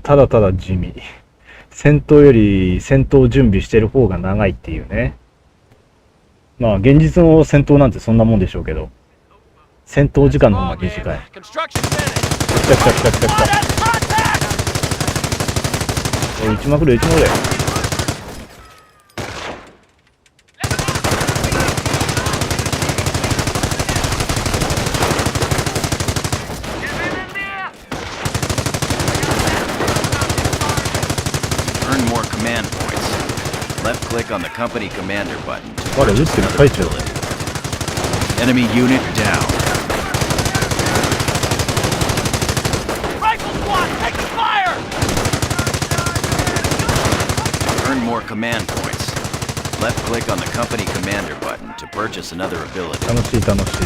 ただただ地味。戦闘より戦闘準備してる方が長いっていうね。まあ現実の戦闘なんてそんなもんでしょうけど。戦闘時間の方が短い。 Construction finished. 来た来た来た来た来た。撃ちまくれ撃ちまくれ。Earn more command points. click on the company commander button to あれ撃 purchase ってる another 最中 ability. Enemy unit down. Rifle squad, taking fire! Earn more command points. Left click on the company commander button to purchase another ability. 楽しい楽しい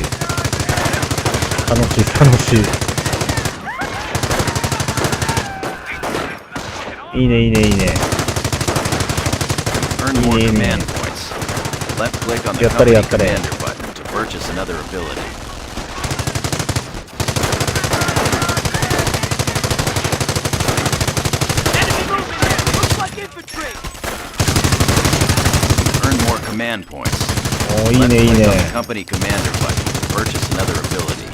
楽しい楽しい。いいねいいねいいね。 Earn more Yeah. command points. Left click on the Yattare, company yattare. commander button to purchase another ability. Enemy movement here! Looks like infantry! Earn more command points. おーいい Left ねいい click ね。 on the company commander button to purchase another ability.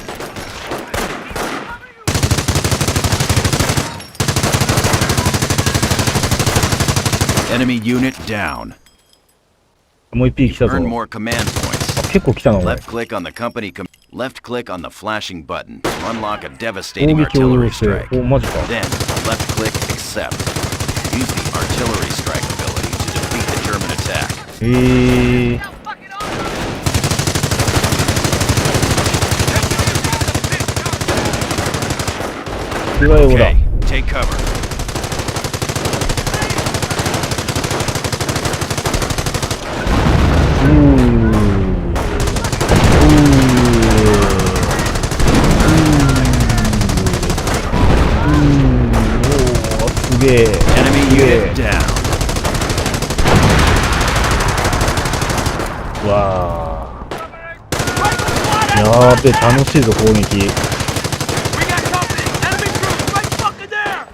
Enemy unit down. もう一匹来たぞ。 Earn more command points. 結構来たな俺。 Left click on the company left click on the flashing button to unlock a 攻 devastating 撃を要 artillery 請。 strike. おマジか。 Then left click accept. Use the artillery strike ability to defeat the German attack. ではよほら。 Okay, take cover. すげえ。 Enemy unit down. わあ。やーべ楽しいぞ攻撃。 We got company! Enemy troops right fucking there!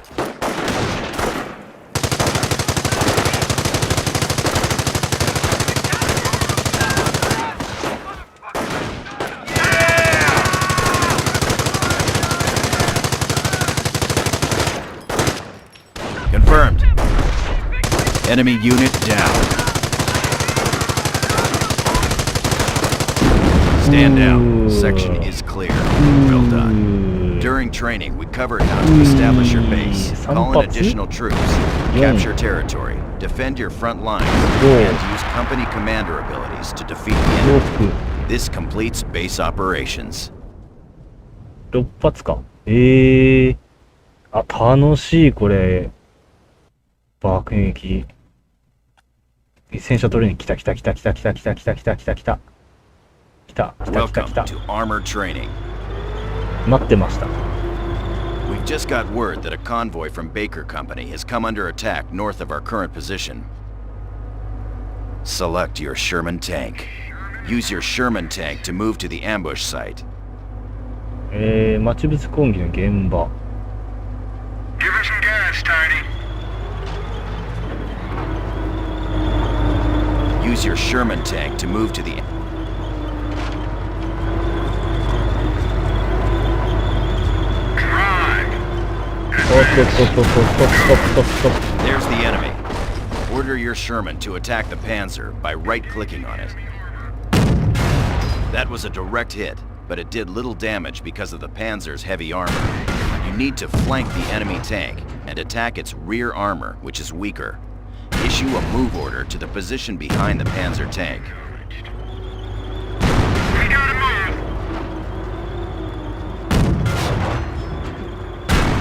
Confirmed. Enemy unit down. Stand down. Section is clear. Well done. During training, we covered how to establish your base, call in additional troops, capture territory, defend your front lines, and use company commander abilities to defeat the 洋 enemy. 服 This completes base operations. 6発か。あ、楽しいこれ。爆撃。戦車取りに来た来た来た来た来た来た来た来た来た来た。来た来た来た Welcome 来た。 to armor training. 待ってました。 We've just got word that a convoy from Baker Company has come under attack north of our current position. Select your Sherman tank. Use your Sherman tank to move to the ambush site. 待ち伏せ攻撃の現場。 Give her some gas, Tiny. Use your Sherman tank to move to the... Stop. There's the enemy. Order your Sherman to attack the Panzer by right-clicking on it. That was a direct hit, but it did little damage because of the Panzer's heavy armor. You need to flank the enemy tank and attack its rear armor, which is weaker. Issue a move order to the position behind the Panzer tank. We gotta move.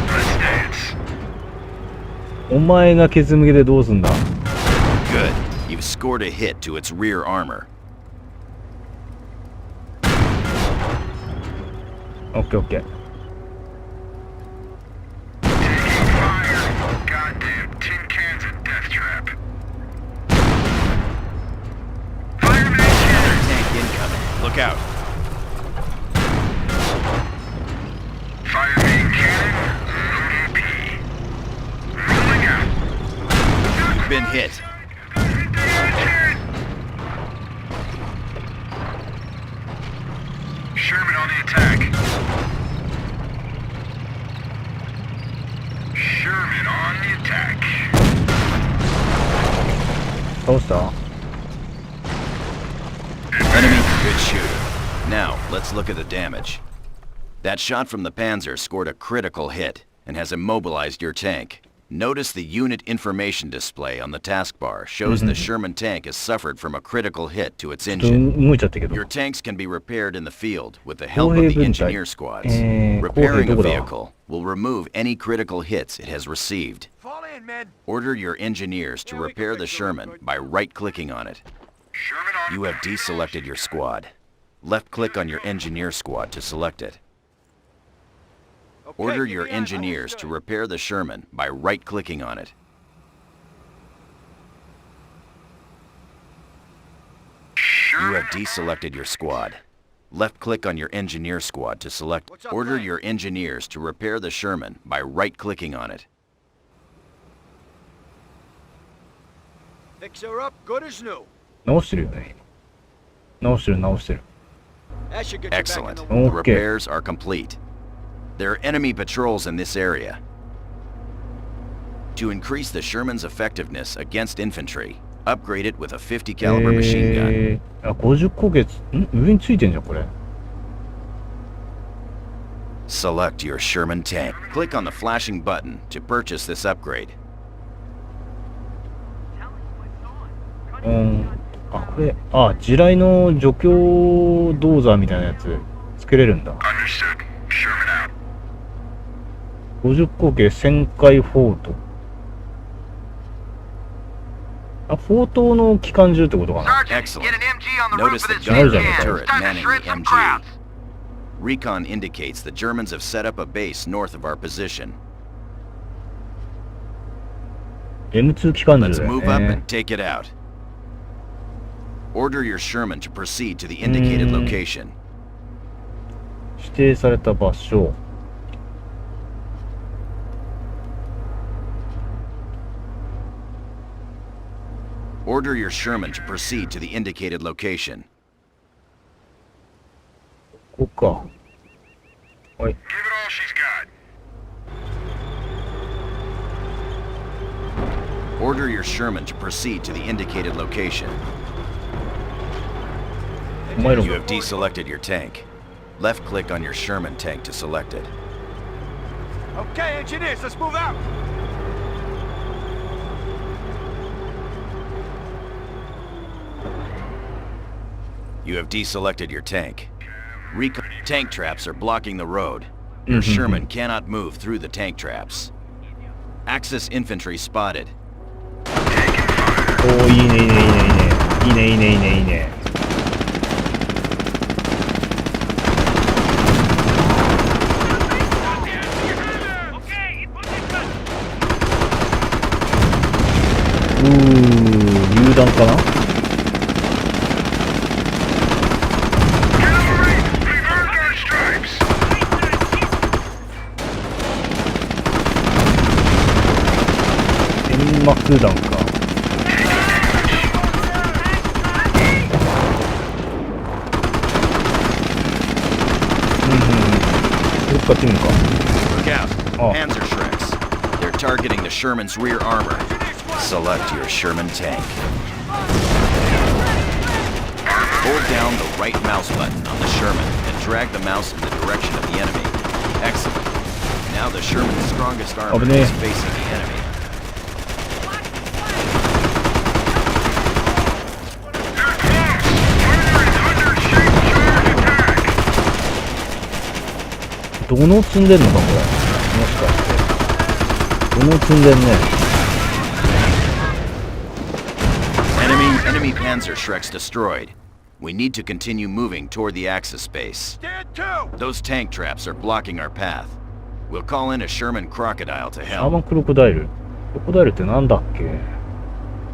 Let's dance. お前がケツ向けでどうすんだ。 Good. You've scored a hit to its rear armor. オッケーオッケー。 Taking fire. Goddamn tin cans and death trap. Fireman cannon. Tank incoming. Look out. Fireman cannon. ODP. Rolling out. You've been hit. Sherman on the attack. Sherman on the attack. 倒した。 Enemy, good shooting. Now, let's look at the damage. That shot from the Panzer scored a critical hit and has immobilized your tank. Notice the unit information display on the taskbar shows the Sherman tank has suffered from a critical hit to its ちょっと engine. 動いちゃったけど。 Your tanks can be repaired in the field with the help 公 of 平 the 分隊。 engineer squads. 公 Repairing 平 a どこだ？ vehicle will remove any critical hits it has received. Fall in, men. Order your engineers to repair the Sherman by right-clicking on it. Sherman on You have deselected your squad. Left-click on your engineer squad to select it. Okay, Order give your me eyes. engineers to repair the Sherman by right-clicking on it. You have deselected your squad. Left-click on your engineer squad to select. What's up, Order Frank? your engineers to repair the Sherman by right-clicking on it. Fix her up, good as new. 直してるよね。直してる。 That should get you back in Excellent. the The Okay. repairs are complete. There are enemy patrols in this area. To increase the Sherman's effectiveness against infantry, upgrade it with a 50 caliber machine gun. あ、50口径上についてんじゃん、これ。 Select your Sherman tank. Click on the flashing button to purchase this upgrade. あ、これ、あ、地雷の除去ドーザーみたいなやつ、つけれるんだ。 Understood. Sherman out. 50口径旋回フォート。あ、フォートの機関銃ってことかな。 Sergeant, Excellent. get an MG on the roof Notice of the this gunner tin in the can. turret It's time to manning shred the some MG. crowds. Recon indicates the Germans have set up a base north of our position. M2 機関銃 Let's だよ move up ね and。take it out. Order your Sherman to proceed to the indicated location. 指定された場所。Order your Sherman to proceed to the indicated location. ここか。はい。 Give it all she's got. Order your Sherman to proceed to the indicated location. お前らも You have deselected your tank. Left-click on your Sherman tank to select it. Okay, engineers, let's move out. You have deselected your tank. Tank traps are blocking the road. Your Sherman cannot move through the tank traps. Axis infantry spotted. おー、いいね、いいね、いいね、いいね。いいね、いいね、いいね、いいね。榴弾かな。 Cavalry, reverse our stripes. 煙幕弾か。これ使ってみるか。 Look out. Oh. Panzer Shreks. They're targeting the Sherman's rear armor. Select your Sherman tank. Hold down the right mouse button on the Sherman and drag the mouse in the direction of the enemy. Excellent. Now the Sherman's strongest armor Over there. is facing the enemy. They're close. Firing under shape charge attack. どの積んでんのかこれ。もしかして。どの積んでんね。 Enemy Panzer Shreks destroyed. We need to continue moving toward the Axis base. Stand to. Those tank traps are blocking our path. We'll call in a Sherman Crocodile to シャーマン help. クロコダイル。クロコダイルってなんだっけ。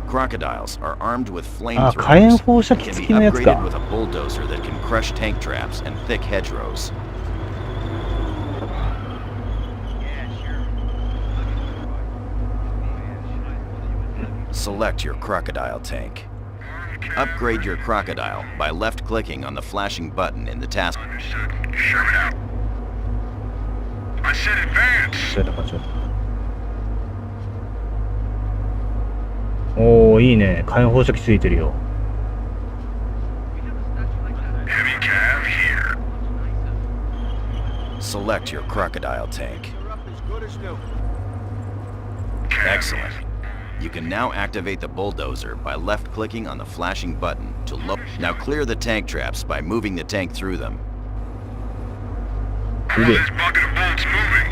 Crocodiles are armed with あ、火炎 flamethrowers 放射 and 器 can 付 be きのやつ upgraded か。 with a bulldozer that can crush tank traps and thick hedgerows. Select your Crocodile tank. Upgrade your Crocodile by left-clicking on the flashing button in the task. Understood. Sherman out. I said advance. 間違えた間違えた。おー、いいね。火炎放射器ついてるよ。 Heavy cav here. Select your Crocodile tank. They're up as good as new. Excellent. You can now activate the bulldozer by left-clicking on the flashing button to look. Now clear the tank traps by moving the tank through them. Oh, this bucket of bolts moving.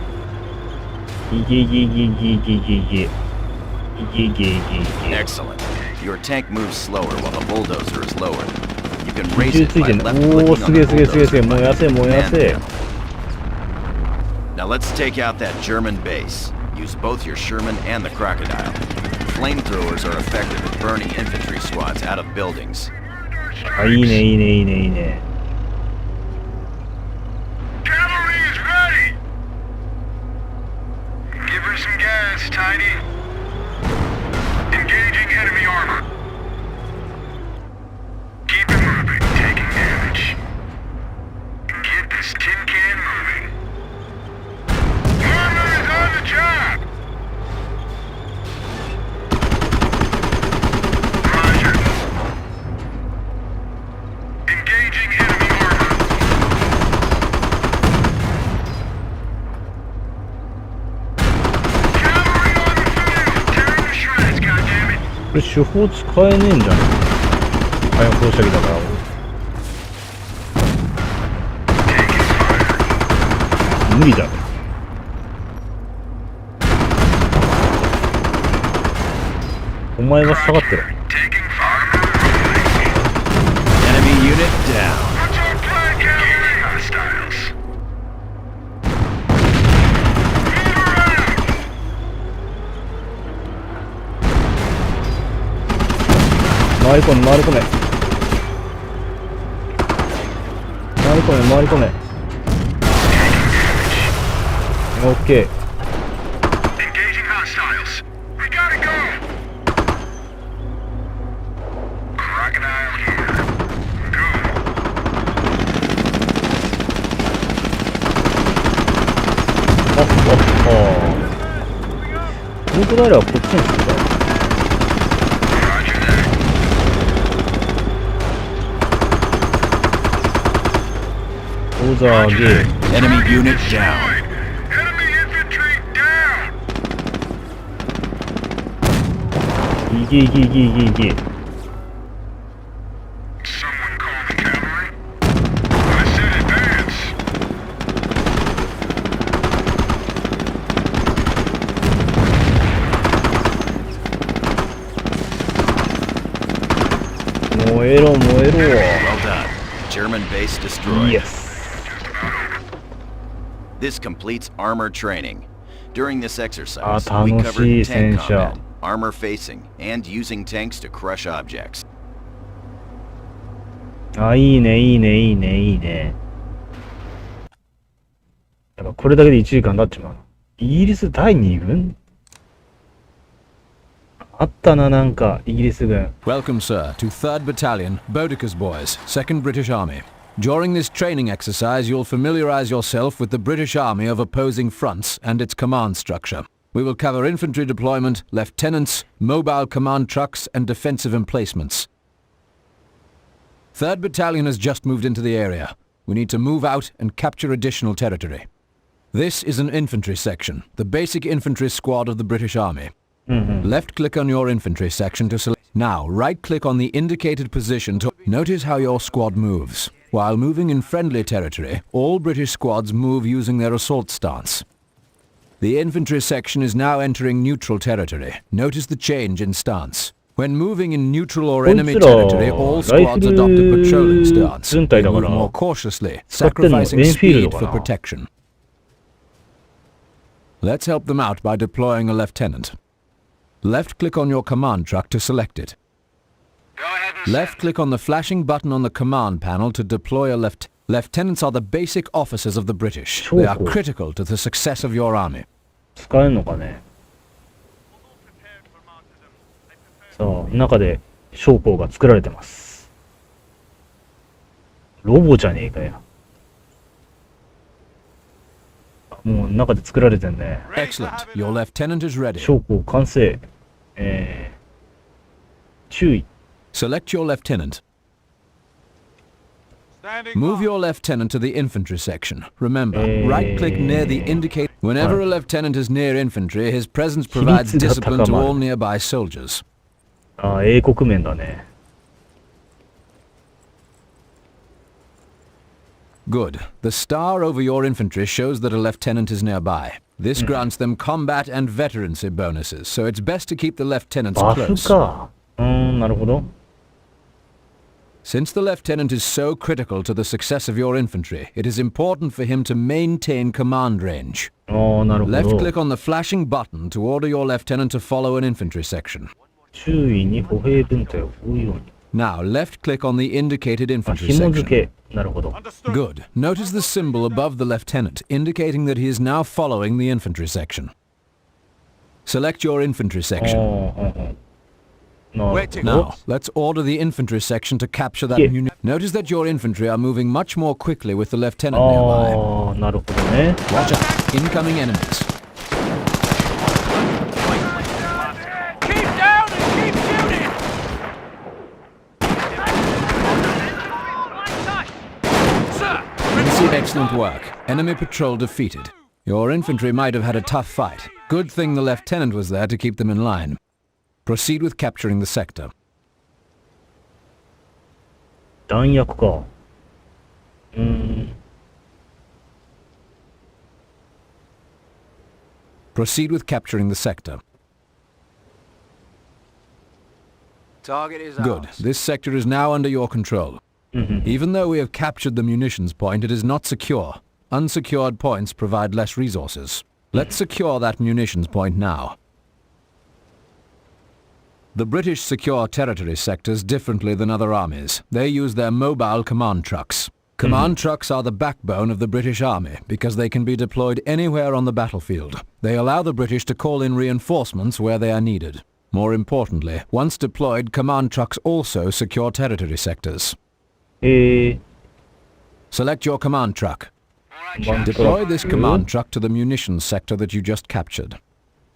いけいけいけいけいけいけいけ。いけいけいけいけ。 Excellent. Your tank moves slower while the bulldozer is lowered. You can 二 raise 重 it つい by てんだ。お left-clicking ー、 on すげえ the すげえすげえすげえ。 bulldozer 燃やせ燃や command せ。 panel. Now let's take out that German base. Use both your Sherman and the Crocodile. Flamethrowers are effective at burning infantry squads out of buildings. あ、いいねいいねいいねいいね。Cavalry is ready. Give her some gas, Tiny. Engaging enemy armor. Keep it moving, taking damage. Get this tin can moving. Armor is on the job. Roger. Engaging enemy armor. Cavalry on the field. Tearing to shreds, goddammit. これ手法使えねえんじゃない？火炎放射器だから。 Taking fire. 無理だろ。お前は下がってろ。 Taking fire. Enemy unit down. What's our plan, cavalry? Hostiles. Move around. 回り込め回り込め。回り込め回り込め。オッケー。 Engaging hostiles. We gotta go. Crocodile here. Go. あクロコダイルはこっちに来た。 Roger that. オーザーゲー。 Enemy unit down. Destroyed. Enemy infantry down. いけいけいけいけいけ。 Someone call the cavalry. I said advance. 燃えろ燃えろ。 Well done. German base destroyed. イエス。 This completes armor training. During this exercise, Ah, we 楽しい covered tank 戦車。 combat, armor facing, and using tanks to crush objects. あ、いいねいいねいいねいいね。やっぱこれだけで1時間経っちまう。イギリス第2軍あったな、なんか、イギリス軍。 Welcome, sir, to 3rd Battalion, Boudicca's Boys, 2nd British Army. During this training exercise, you'll familiarize yourself with the British Army of opposing fronts and its command structure. We will cover infantry deployment, lieutenants, mobile command trucks, and defensive emplacements. 3rd Battalion has just moved into the area. We need to move out and capture additional territory. This is an infantry section, the basic infantry squad of the British Army. Left-click on your infantry section to select. Now, right-click on the indicated position to notice how your squad moves. While moving in friendly territory, all British squads move using their assault stance. The infantry section is now entering neutral territory. Notice the change in stance. When moving in neutral or enemy territory, all squads adopt a patrolling stance. They move more cautiously, sacrificing speed for protection. Let's help them out by deploying a lieutenant. Left-click on your command truck to select it. Go ahead and Left-click on the flashing button on the command panel to deploy a Lieutenants are the basic officers of the British. They are critical to the success of your army. 使えんのかね。さあ、中で将校が作られてます。ロボじゃねえかよ。もう中で作られてんね。 Excellent. Your lieutenant is ready. 将校完成。注意。 Select your lieutenant. Move your lieutenant to the infantry section. Remember, right-click near the indicate. Whenever a lieutenant is near infantry, his presence provides discipline to all nearby soldiers. ああ、英国面だね。Good. The star over your infantry shows that a lieutenant is nearby. This grants them combat and veterancy bonuses, so it's best to keep the lieutenants バフ close. か。なるほど。Since the lieutenant is so critical to the success of your infantry, it is important for him to maintain command range. ああ、なるほど。 Left click on the flashing button to order your lieutenant to follow an infantry section. 周囲に歩兵分隊を追うように。 Now, left click on the indicated あ、 infantry 紐付 section. け。なるほど。 Good. Notice the symbol above the lieutenant, indicating that he is now following the infantry section. Select your infantry あ section. あ、なるほど。 Now, let's order the infantry section to capture that Yeah. munition. Notice that your infantry are moving much more quickly with the lieutenant あ nearby. あ、なるほどね。 Watch out. Incoming enemies. Keep down and keep shooting! Sir! Excellent work. Enemy patrol defeated. Your infantry might have had a tough fight. Good thing the lieutenant was there to keep them in line. Proceed with capturing the sector. 弾薬か。Proceed with capturing the sector. Target is Good. This sector is now under your control. Even though we have captured the munitions point, it is not secure. Unsecured points provide less resources. Let's secure that munitions point now. The British secure territory sectors differently than other armies. They use their mobile command trucks. Command trucks are the backbone of the British Army because they can be deployed anywhere on the battlefield. They allow the British to call in reinforcements where they are needed. More importantly, once deployed, command trucks also secure territory sectors. Select your command truck. Deploy this command truck to the munitions sector that you just captured.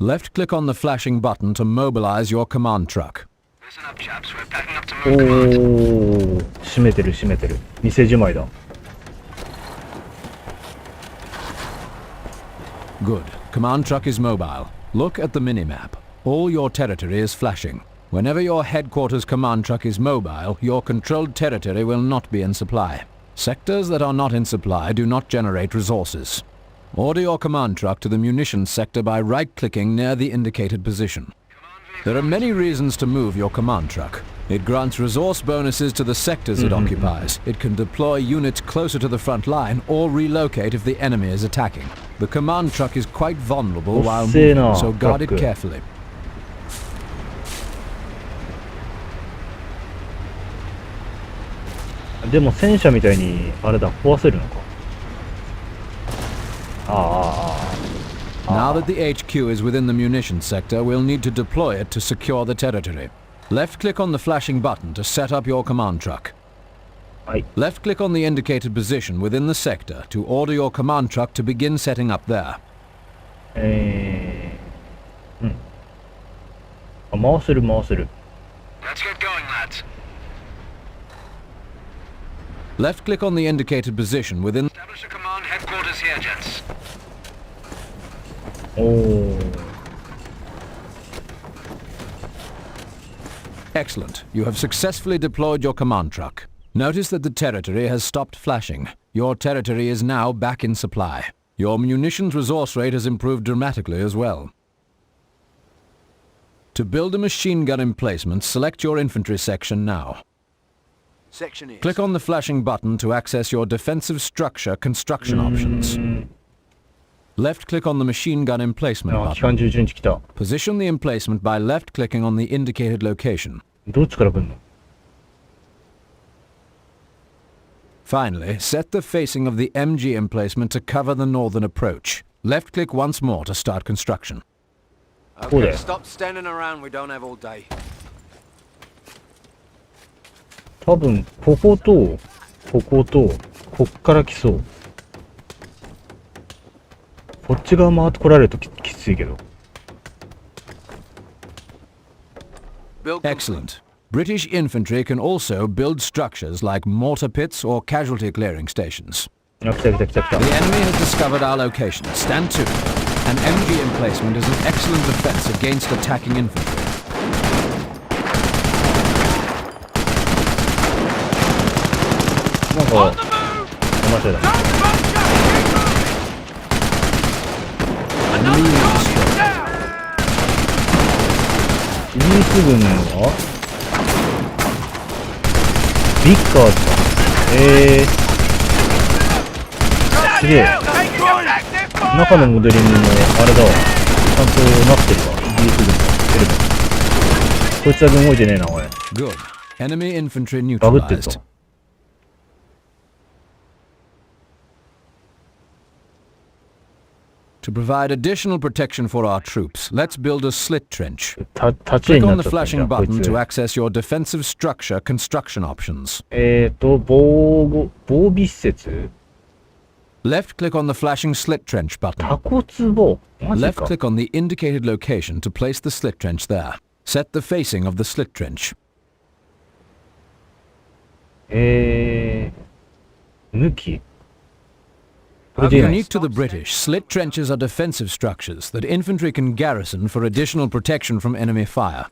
Left-click on the flashing button to mobilize your command truck. Listen up, chaps. We're packing up to お move. ー、閉めてる閉めてる。店じまいだ。Good. Command truck is mobile. Look at the minimap. All your territory is flashing. Whenever your headquarters command truck is mobile, your controlled territory will not be in supply. Sectors that are not in supply do not generate resources. Order your command truck to the munitions sector by right-clicking near the indicated position. There are many reasons to move your command truck. It grants resource bonuses to the sectors it occupies. It can deploy units closer to the front line or relocate if the enemy is attacking. The command truck is quite vulnerable while moving, so guard it carefully. でも戦車みたいにあれだ、壊せるのか。Now that the HQ is within the munitions sector, we'll need to deploy it to secure the territory. Left-click on the flashing button to set up your command truck. はい。 Left-click on the indicated position within the sector to order your command truck to begin setting up there. あ、回せる回せる。 Let's get going, lads. Left-click on the indicated position within... Establish a command headquarters here, gents. おー。 Excellent. You have successfully deployed your command truck. Notice that the territory has stopped flashing. Your territory is now back in supply. Your munitions resource rate has improved dramatically as well. To build a machine gun emplacement, select your infantry section now. Section is. Click on the flashing button to access your defensive structure construction options. Left-click on the machine gun emplacement あ、機 button. 関銃順次来た。 Position the emplacement by left-clicking on the indicated location. どっちから来んの？ Finally, set the facing of the MG emplacement to cover the northern approach. Left-click once more to start construction. Okay, stop standing around. We don't have all day. 多分、ここと、ここと、こっから来そう。こっち側回ってこられるときついけど。Build. Excellent. British infantry can also build structures like mortar pits or casualty clearing stations. あ、来た来た来た来た。 The enemy has discovered our location. Stand to. An MG emplacement is an excellent defense against attacking infantry. なんか、間違えた。Enemy unit destroyed. イギリス軍はビッカーズか。すげえ。中のモデリングもあれだわ。ちゃんとなってるわ。イギリス軍のテレビ。こいつだけ動いてねえな、おい。 Good. Enemy infantry バグってる neutralized. ぞ。To provide additional protection for our troops, let's build a slit trench. 立ち絵 Click にな on っ the ちゃったんじゃ flashing ん、こい button つ。 to access your defensive structure construction options. 防備施設 Left click on the flashing slit trench button. タコツボマジ Left か。 click on the indicated location to place the slit trench there. Set the facing of the slit trench. 抜き Unique to the British, slit trenches are defensive structures that infantry can garrison for additional protection from enemy fire.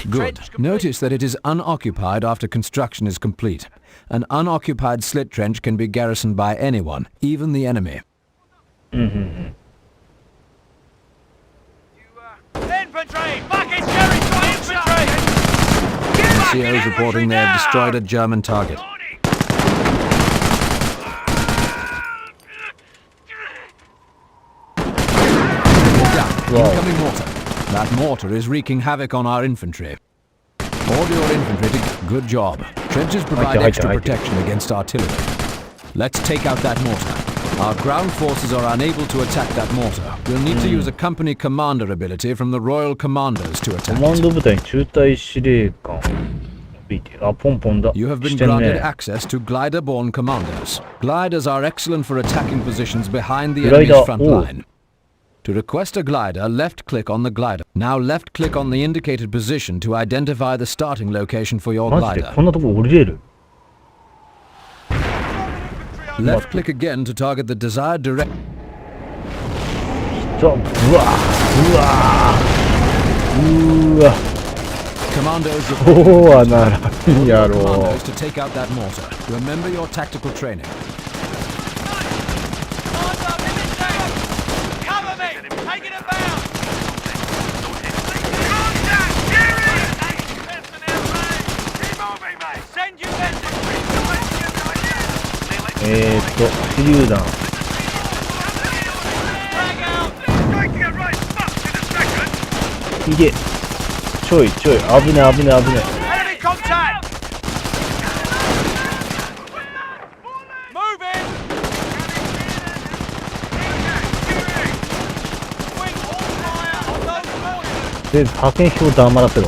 Good. Notice that it is unoccupied after construction is complete. An unoccupied slit trench can be garrisoned by anyone, even the enemy. Infantry! Fucking Jerry, infantry! NCOs reporting they have destroyed a German target. Down. Wow. Incoming mortar. That mortar is wreaking havoc on our infantry. Order your infantry to... Good job. Trenches provide extra protection against artillery. Let's take out that mortar. Our ground forces are unable to attack that mortar. We'll need to use a company commander ability from the Royal Commandos to コ attack マン it. ド部隊に中隊司令官あ、ポンポンだ You have し been てん granted ね access to glider-borne commandos. Gliders are excellent for attacking positions behind the Glider, enemy's front oh. line. To request a glider, left-click on the glider. Now left-click on the indicated position to identify the starting location for your マジで glider. こんなとこ降りれる Left-click again to target the desired direct... うわうわ Commandos そうはならんやろ commandos to take out that mortar. Remember your tactical training. Cover me! Taking it bound! Send you infantry! 手榴弾 Drag out! いけちょい危ね Enemy contact! Move in! Wing all fire on those mortars! で派遣表黙らせろ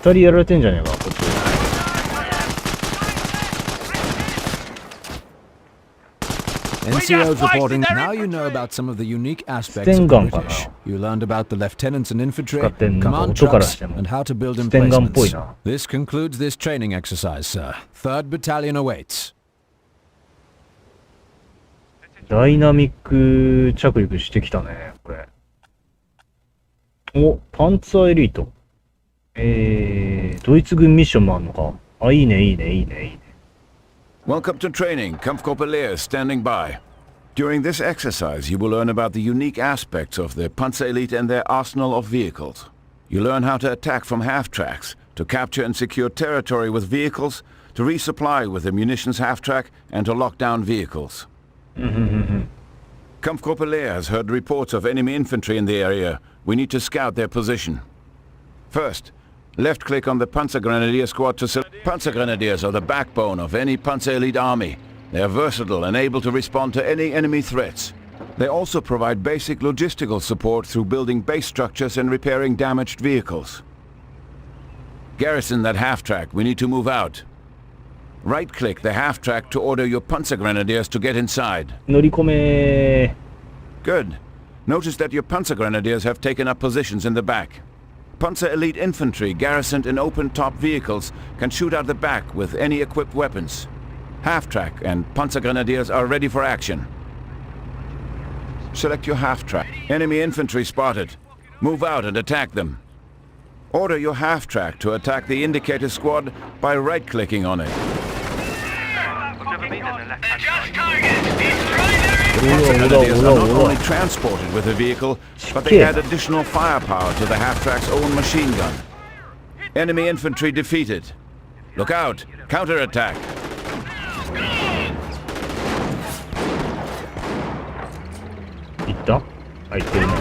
2人やられてんじゃねえかこっち NCOs reporting. Now you know about some of the unique aspects of the ステンガンかな British. You learned about the lieutenants and infantry, 使ってんなんか command 音から trucks, しても and how to build ステンガンっぽい emplacements. な This concludes this training exercise, sir. 3rd Battalion awaits. ダイナミック着陸してきたねこれおパンツァーエリートドイツ軍ミッションもあんのかあいいね Welcome to training. Kampfkorpslehr standing by. During this exercise, you will learn about the unique aspects of the Panzerelite and their arsenal of vehicles. You learn how to attack from half-tracks, to capture and secure territory with vehicles, to resupply with the munitions half-track, and to lock down vehicles. Kampfkorpslehr has heard reports of enemy infantry in the area. We need to scout their position. First, left-click on the Panzergrenadier squad to select. Panzergrenadiers are the backbone of any Panzer Elite army. They are versatile and able to respond to any enemy threats. They also provide basic logistical support through building base structures and repairing damaged vehicles. Garrison that half-track. We need to move out. Right-click the half-track to order your Panzer Grenadiers to get inside. 乗り込め Good. Notice that your Panzer Grenadiers have taken up positions in the back. Panzer Elite Infantry garrisoned in open-top vehicles can shoot out the back with any equipped weapons. Half-track and Panzer Grenadiers are ready for action. Select your half-track. Enemy infantry spotted. Move out and attack them. Order your half-track to attack the indicator squad by right-clicking on it. Adjust target. Destroy their Panzer Grenadiers are not only transported with the vehicle, but they add additional firepower to the half-track's own machine gun. Enemy infantry defeated. Look out! Counterattack! 行った入ってるね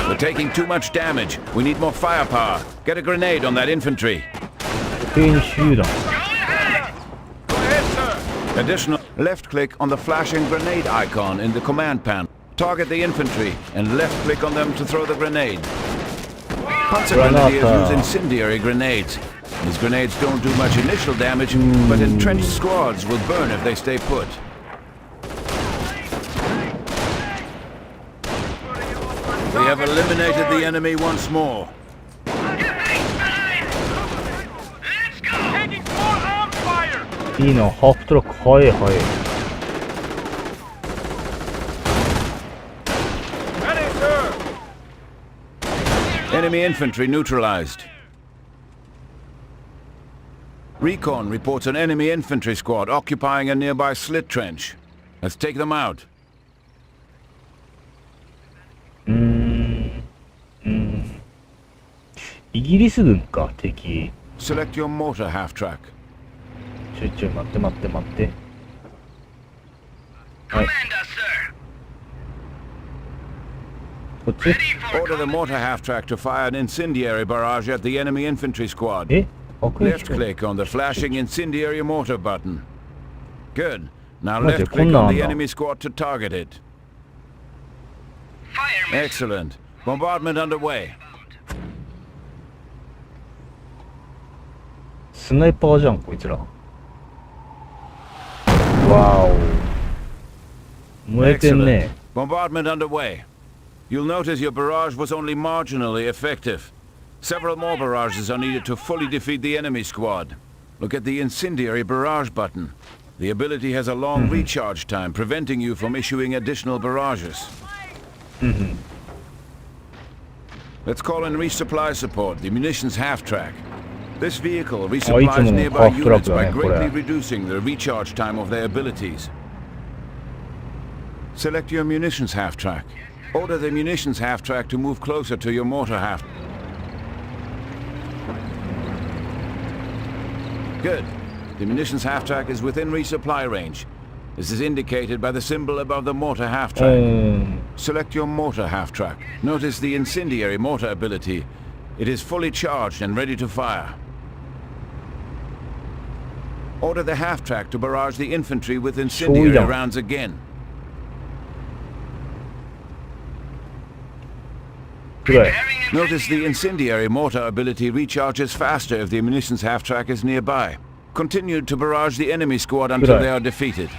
We're taking too much damage. We need more firepower. Get a grenade on that infantry. 兵集団 Additional left-click on the flashing grenade icon in the command panel. Target the infantry and left-click on them to throw the grenade. Panzer Grenadiers use incendiary grenades. These grenades don't do much initial damage, but entrenched squads will burn if they stay put. We have eliminated the enemy once more. Let's go. Taking more arm fire! いいなハーフトラック速い速い Ready, sir! Enemy infantry neutralized. Recon reports an enemy infantry squad occupying a nearby slit trench. Let's take them out. イギリス軍か敵 Select your mortar half-track. ちょ待って待って待ってはい Commander, sir. こっち Ready for Order the mortar half-track to fire an incendiary barrage at the enemy infantry squad. え悪意 Left click on the flashing incendiary mortar button. Good. Now Wait, left click come on on the now. enemy squad to target it. fire mission. Excellent. Bombardment underway. スナイパーじゃんこいつらわお燃えてんね Bombardment underway. You'll notice your barrage was only marginally effective. Several more barrages are needed to fully defeat the enemy squad. Look at the incendiary barrage button. The ability has a long recharge time, preventing you from issuing additional barrages. Let's call in resupply support, the munitions half-track. This vehicle resupplies nearby units by greatly reducing the recharge time of their abilities. Select your munitions half-track. Order the munitions half-track to move closer to your mortar half. Good. The munitions half-track is within resupply range. This is indicated by the symbol above the mortar half-track. Select your mortar half-track. Notice the incendiary mortar ability. It is fully charged and ready to fire. Order the half-track to barrage the infantry with incendiary rounds again. くらい Notice the incendiary mortar ability recharges faster if the munitions half-track is nearby. Continue to barrage the enemy squad until they are defeated.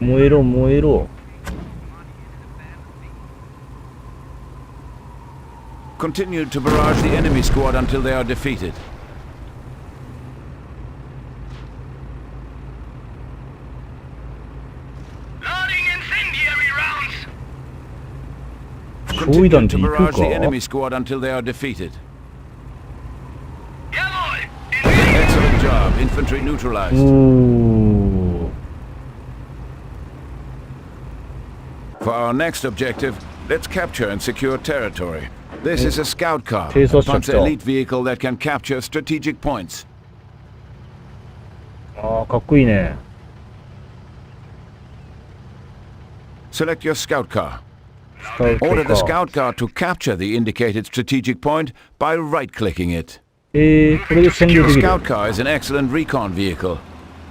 燃えろ燃えろ Continue to barrage the enemy squad until they are defeated. Loading incendiary rounds. 焼夷弾 Continue って to いく barrage か the enemy squad until they are defeated. Yeah, boy. Excellent job. Infantry neutralized. おー For our next objective, let's capture and secure territory. This is a scout car, a 偵察車来 Panzer た elite vehicle that can capture strategic points. あーかっこいいね Select your scout car. スカウト Order the か。 scout car to capture the indicated strategic point by right-clicking it. これで占領 The できる。 scout car is an excellent recon vehicle.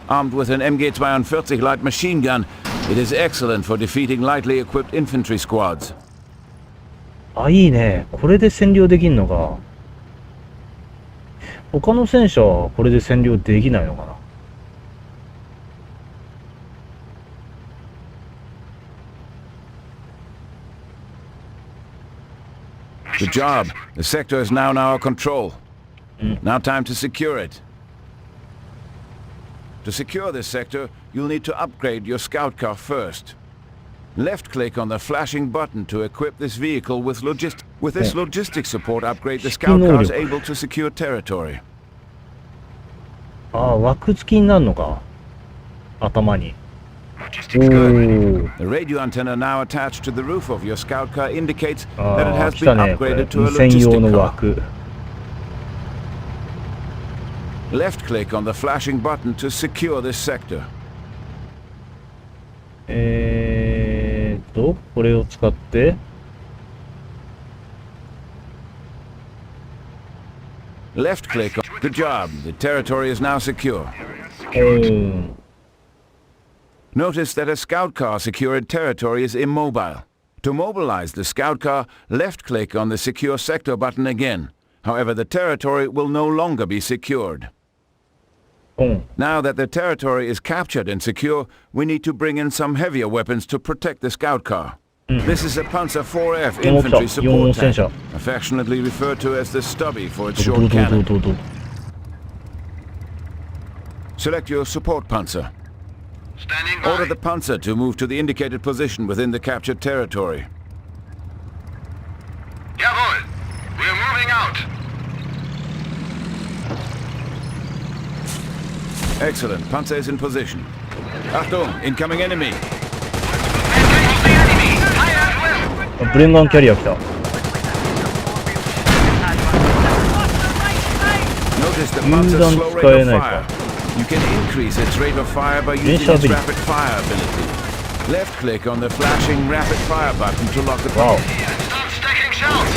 Armed with an MG-42 light machine gun, it is excellent for defeating lightly equipped infantry squads. あ、いいね。これで占領できんのか。他の戦車はこれで占領できないのかな。Good job. The sector is now in our control. Now time to secure it. To secure this sector, you'll need to upgrade your scout car first. Left-click on the flashing button to equip this vehicle with With this logistics support upgrade, the scout car is able to secure territory. ああ、枠付きになるのか。頭に。Logistics good. The radio antenna now attached to the roof of your scout car indicates あ that it あ、 has 来た been ね。これ upgraded to a 専用 logistic の car. 枠。Left-click on the flashing button to secure this sector. これを使って。Left-click. Good job. The territory is now secure. Notice that a scout car secured territory is immobile. To mobilize the scout car, left-click on the Secure Sector button again. However, the territory will no longer be secured. Now that the territory is captured and secure, we need to bring in some heavier weapons to protect the scout car. This is a Panzer IV-F infantry support tank, affectionately referred to as the Stubby for its short cannon. Select your support Panzer. Standing by. Order the Panzer to move to the indicated position within the captured territory. Jawohl. We're moving out. Excellent. Panzer is in position. Achtung, incoming enemy. Engage the enemy. Fire at will. ブレンガンキャリア来た。 Notice the 銃弾 Panzer's slow 使え rate な of い fire. か。 You can increase its rate of fire by using Initial its ability. rapid fire ability. Left-click on the flashing rapid fire button to lock the わお。 Start stacking shells.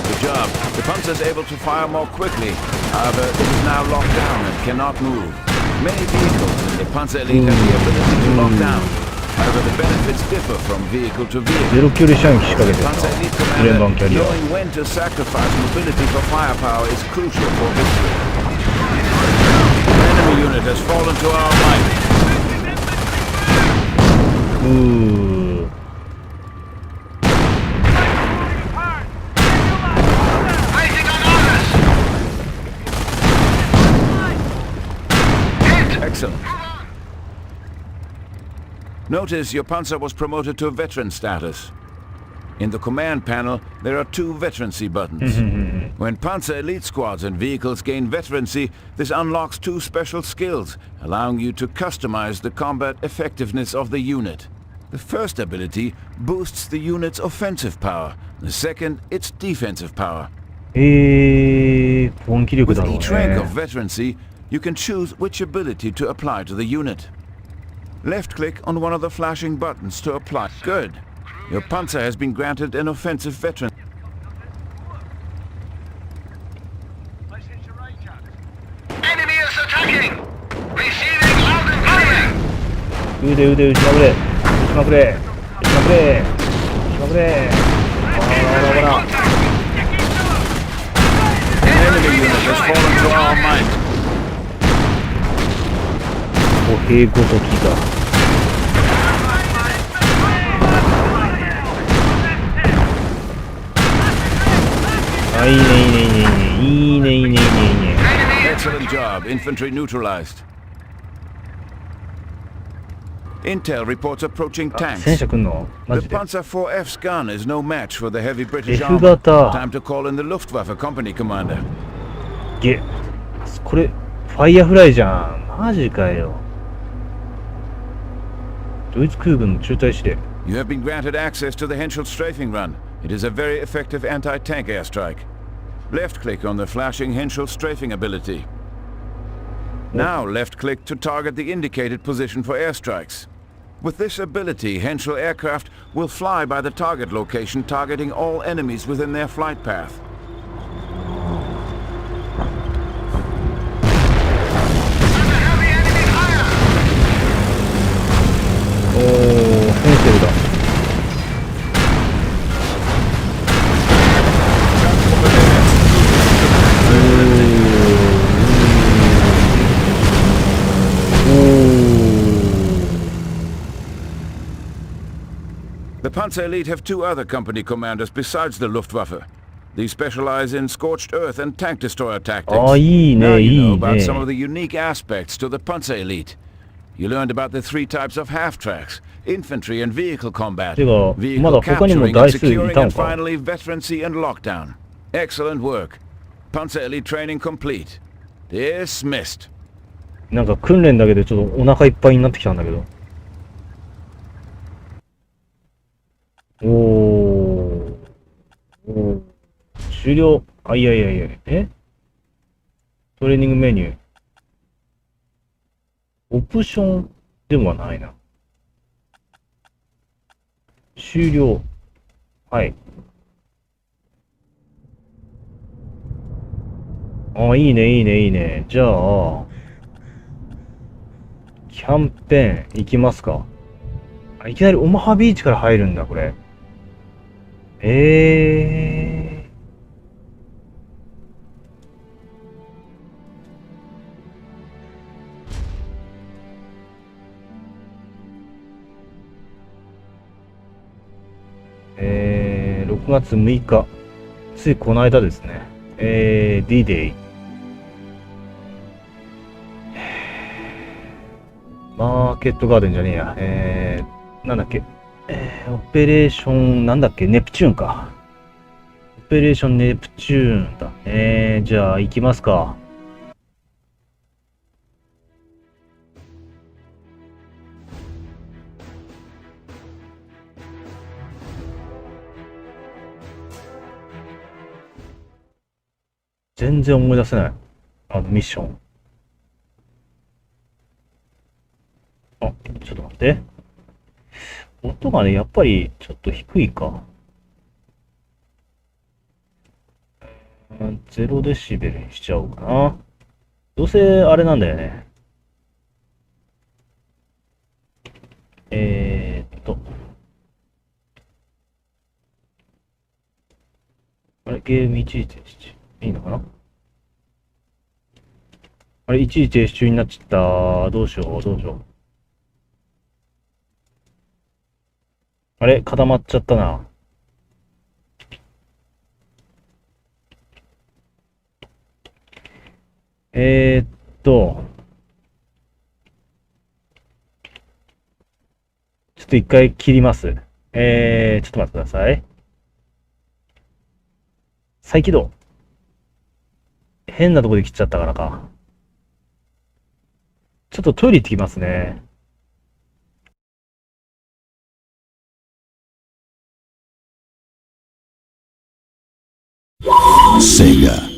Good job. The Panzer is able to fire more quickly. However, it is now locked down and cannot move. Many vehicles in the Panzer Elite have the ability to lock down. However, the benefits differ from vehicle to vehicle. ゼロ距離射撃仕掛けてる Panzer Elite な。ブレンガンキャ Commander, リア。 knowing when to sacrifice mobility for firepower is crucial for victory. An enemy unit has fallen to our right. Waiting on orders. Hit. Excellent. Notice your Panzer was promoted to veteran status. In the command panel, there are two veterancy buttons. When Panzer Elite squads and vehicles gain veterancy, this unlocks two special skills, allowing you to customize the combat effectiveness of the unit. The first ability boosts the unit's offensive power. The second, its defensive power. 本気力 With だろう each rank ね of。veterancy, you can choose which ability to apply to the unit. Left-click on one of the flashing buttons to apply. Good. Your Panzer has been granted an offensive veteran. Enemy is attacking. Receiving loud and clear. 腕撃ちまくれ。撃ちまくれ。撃ちまくれ。撃ちまくれ。ほらほらほら。 Enemy unit has fallen to our might. 歩兵ごときが。あ、いいねいいねいいねいいねいいねいいねいいねいいね。 Excellent job. Infantry neutralized. Intel reports approaching 戦 tanks. 車来んのマ The ジで。 Panzer IV-F's gun is no match for the heavy British F army. 型。 Time to call in the Luftwaffe company commander. これファイヤーフライじゃん。マジかよ。ドイツ空軍の中隊司令。 You have been granted access to the Henschel strafing run. It is a very effective anti-tank airstrike. Left-click on the flashing Henschel strafing ability. Now left-click to target the indicated position for airstrikes. With this ability, Henschel aircraft will fly by the target location, targeting all enemies within their flight path. Oh, ヘンセルだ。The Panzer Elite have two other company commanders besides the Luftwaffe. These specialize in scorched earth and tank destroyer tactics. Oh, Now you know about いいね。 some of the unique aspects to the Panzer Elite. You learned about the three types of half-tracks, infantry and vehicle combat, てか、ま vehicle だ他にも capturing and 台数い securing, たの and か。 finally veterancy and lockdown. Excellent work. Panzer Elite training complete. Dismissed. なんか訓練だけでちょっとお腹いっぱいになってきたんだけど。おー。終了。あ、いやいやいや。トレーニングメニュー。オプションではないな。終了。はい。あ、いいね、いいね、いいね。じゃあ、キャンペーン行きますか。あ、いきなりオマハビーチから入るんだ、これ。6月6日。ついこの間ですね。D-Day。マーケットガーデンじゃねえや。なんだっけ。オペレーション、なんだっけ、ネプチューンか。オペレーションネプチューンだ。じゃあ行きますか。全然思い出せない。ミッション。あ、ちょっと待って。音がね、やっぱりちょっと低いか。0デシベルにしちゃおうかな。どうせあれなんだよね。あれ、ゲーム一時停止。いいのかな。あれ、一時停止中になっちゃった。どうしよう、どうしよう。あれ、固まっちゃったな。ちょっと一回切ります。ちょっと待ってください。再起動。変なとこで切っちゃったからか。ちょっとトイレ行ってきますね。Sega.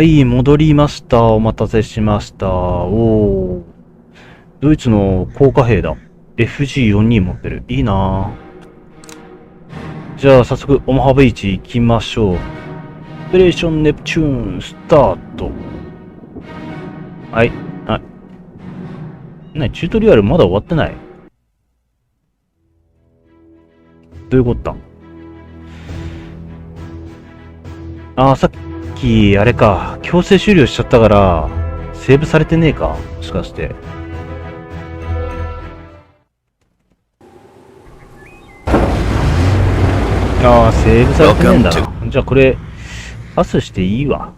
はい、戻りました。お待たせしました。おー。ドイツの高貨幣だ。FG42 持ってる。いいなぁ。じゃあ、早速、オマハビーチ行きましょう。オペレーションネプチューン、スタート。はい。はい。チュートリアルまだ終わってない？どういうことだ？あさっき、あれか、強制終了しちゃったから、セーブされてねえか？もしかして。セーブされてねえんだな。じゃあこれ、パスしていいわ。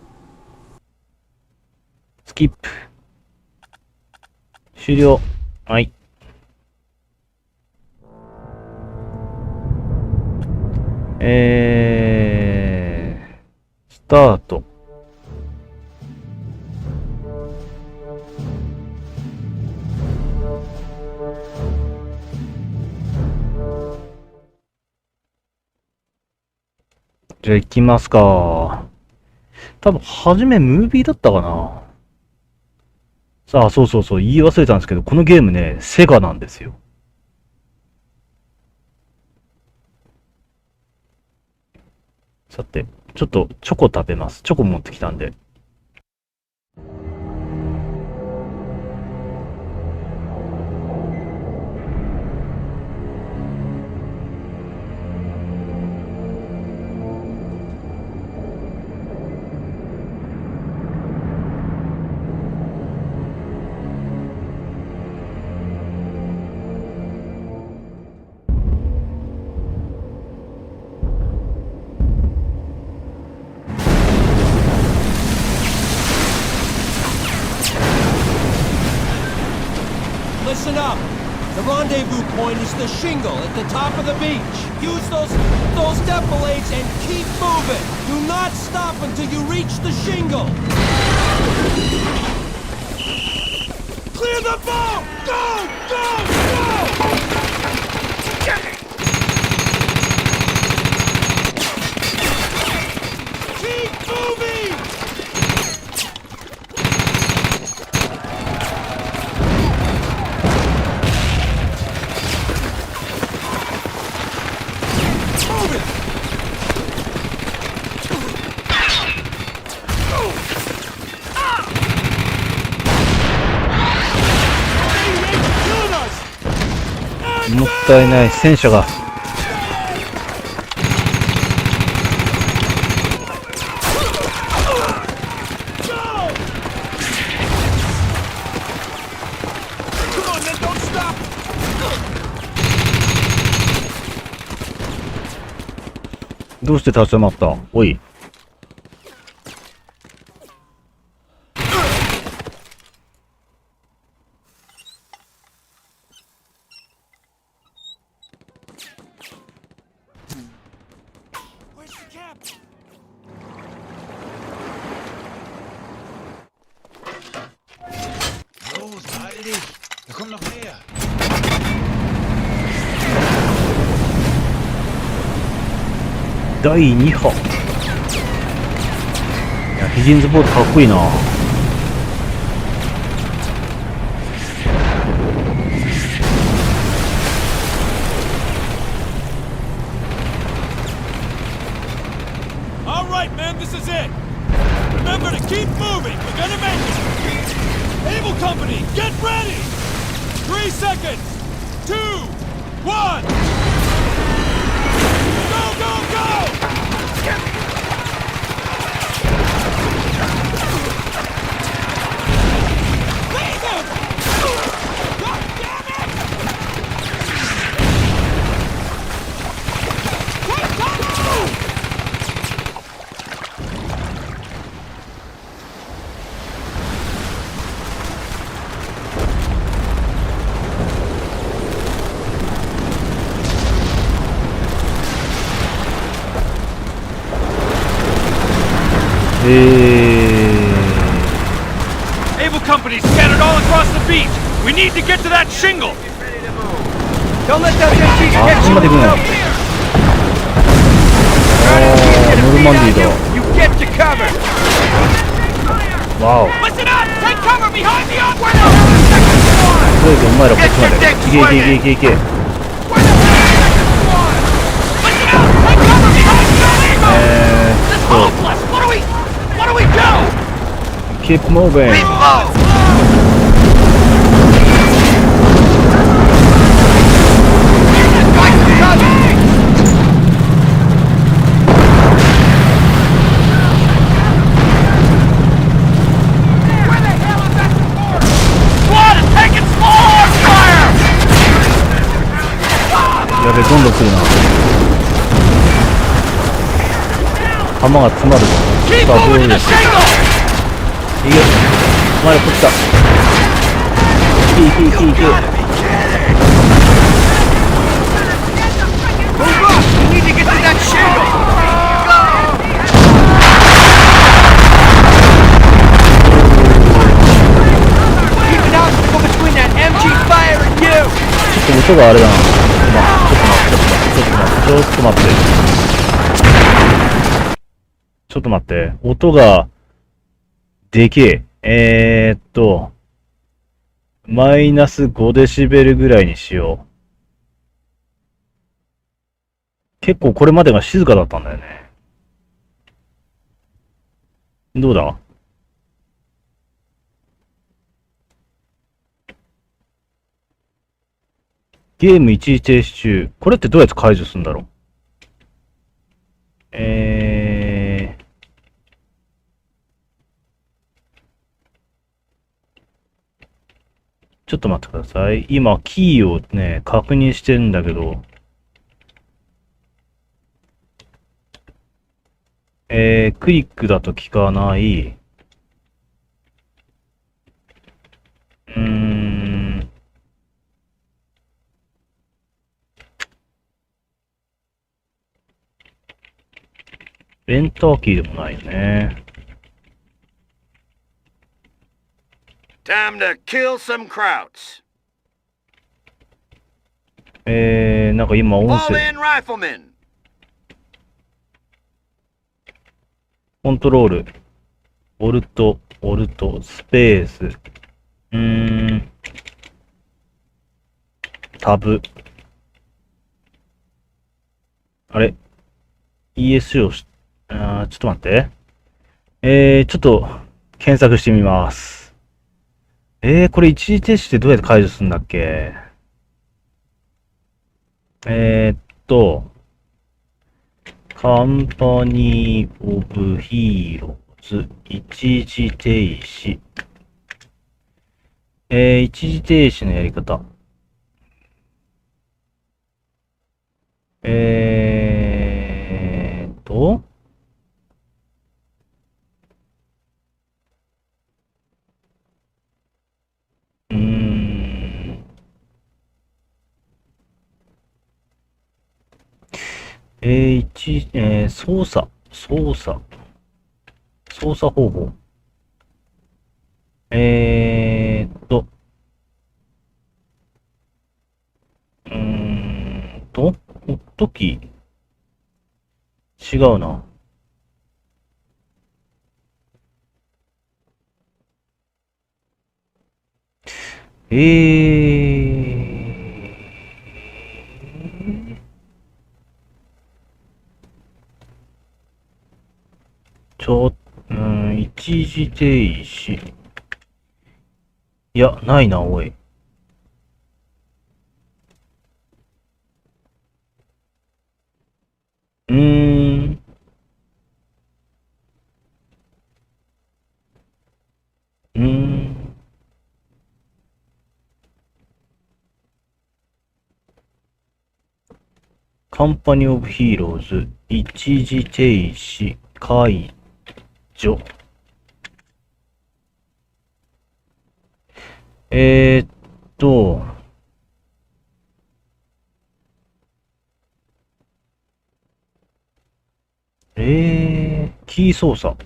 スキップ。終了。はい。スタート。じゃあ行きますか。多分、初めムービーだったかな。さあ、そうそうそう、言い忘れたんですけど、このゲームね、セガなんですよ。さて、ちょっとチョコ食べます。チョコ持ってきたんで。Listen up. The rendezvous point is the shingle at the top of the beach. Use those defilades and keep moving. Do not stop until you reach the shingle. Clear the boat! Go! Go! Go! Keep moving! Kill us! もったいない、戦車が。Come on, then don't stop! どうして立ち止まった？おい。Where's the captain? Los, beeil dich! Da kommt noch mehr! 第2波。いや、ヒジンズボートかっこいいな。All right, man, this is it. Remember to keep moving. We're gonna make it. Able Company, get ready. 3 seconds. 2, 1. Go, go, go! Leave him! God damn it! Take cover! Able Company scattered all across the beach. We need to get to that shingle. Don't let those MGs get you. Normandy da. You get to cover. わお。と Listen up! Take cover behind the up! りあえずお前らこっちまで。いけいけいけいけいけ。Listen up! Take cover behind the up! This is hopeless! What do we do? keep moving. Reload! Squad is taking small fire! やべ、どんどん来るな。弾が詰まるぞ。 Keep さあ、どう moving で to す the shingle! いけ。お前らこっちだ。いけいけいけいけ。 Move up! We need to get to that shingle! Keep it out! Go between that MG fire and you! ちょっと音があれだな。ちょっと待って。ちょっと待って。音が、でけえ。マイナス5デシベルぐらいにしよう。結構これまでが静かだったんだよね。どうだ？ゲーム一時停止中。これってどうやって解除するんだろう？ちょっと待ってください。今、キーをね、確認してるんだけど、クリックだと効かない。エンターキーでもないよね。Time to kill some krauts. なんか今音 Fall 声、 in, riflemen. コントロール、オルト、スペース、タブ。あれ ?ES をちょっと待って。ちょっと検索してみます。これ一時停止ってどうやって解除するんだっけ？カンパニーオブヒーローズ、一時停止。一時停止のやり方。操作方法。ホットキー。違うな。一時停止。いや、ないな、おい。カンパニーオブヒーローズ、一時停止、解除。キー操作。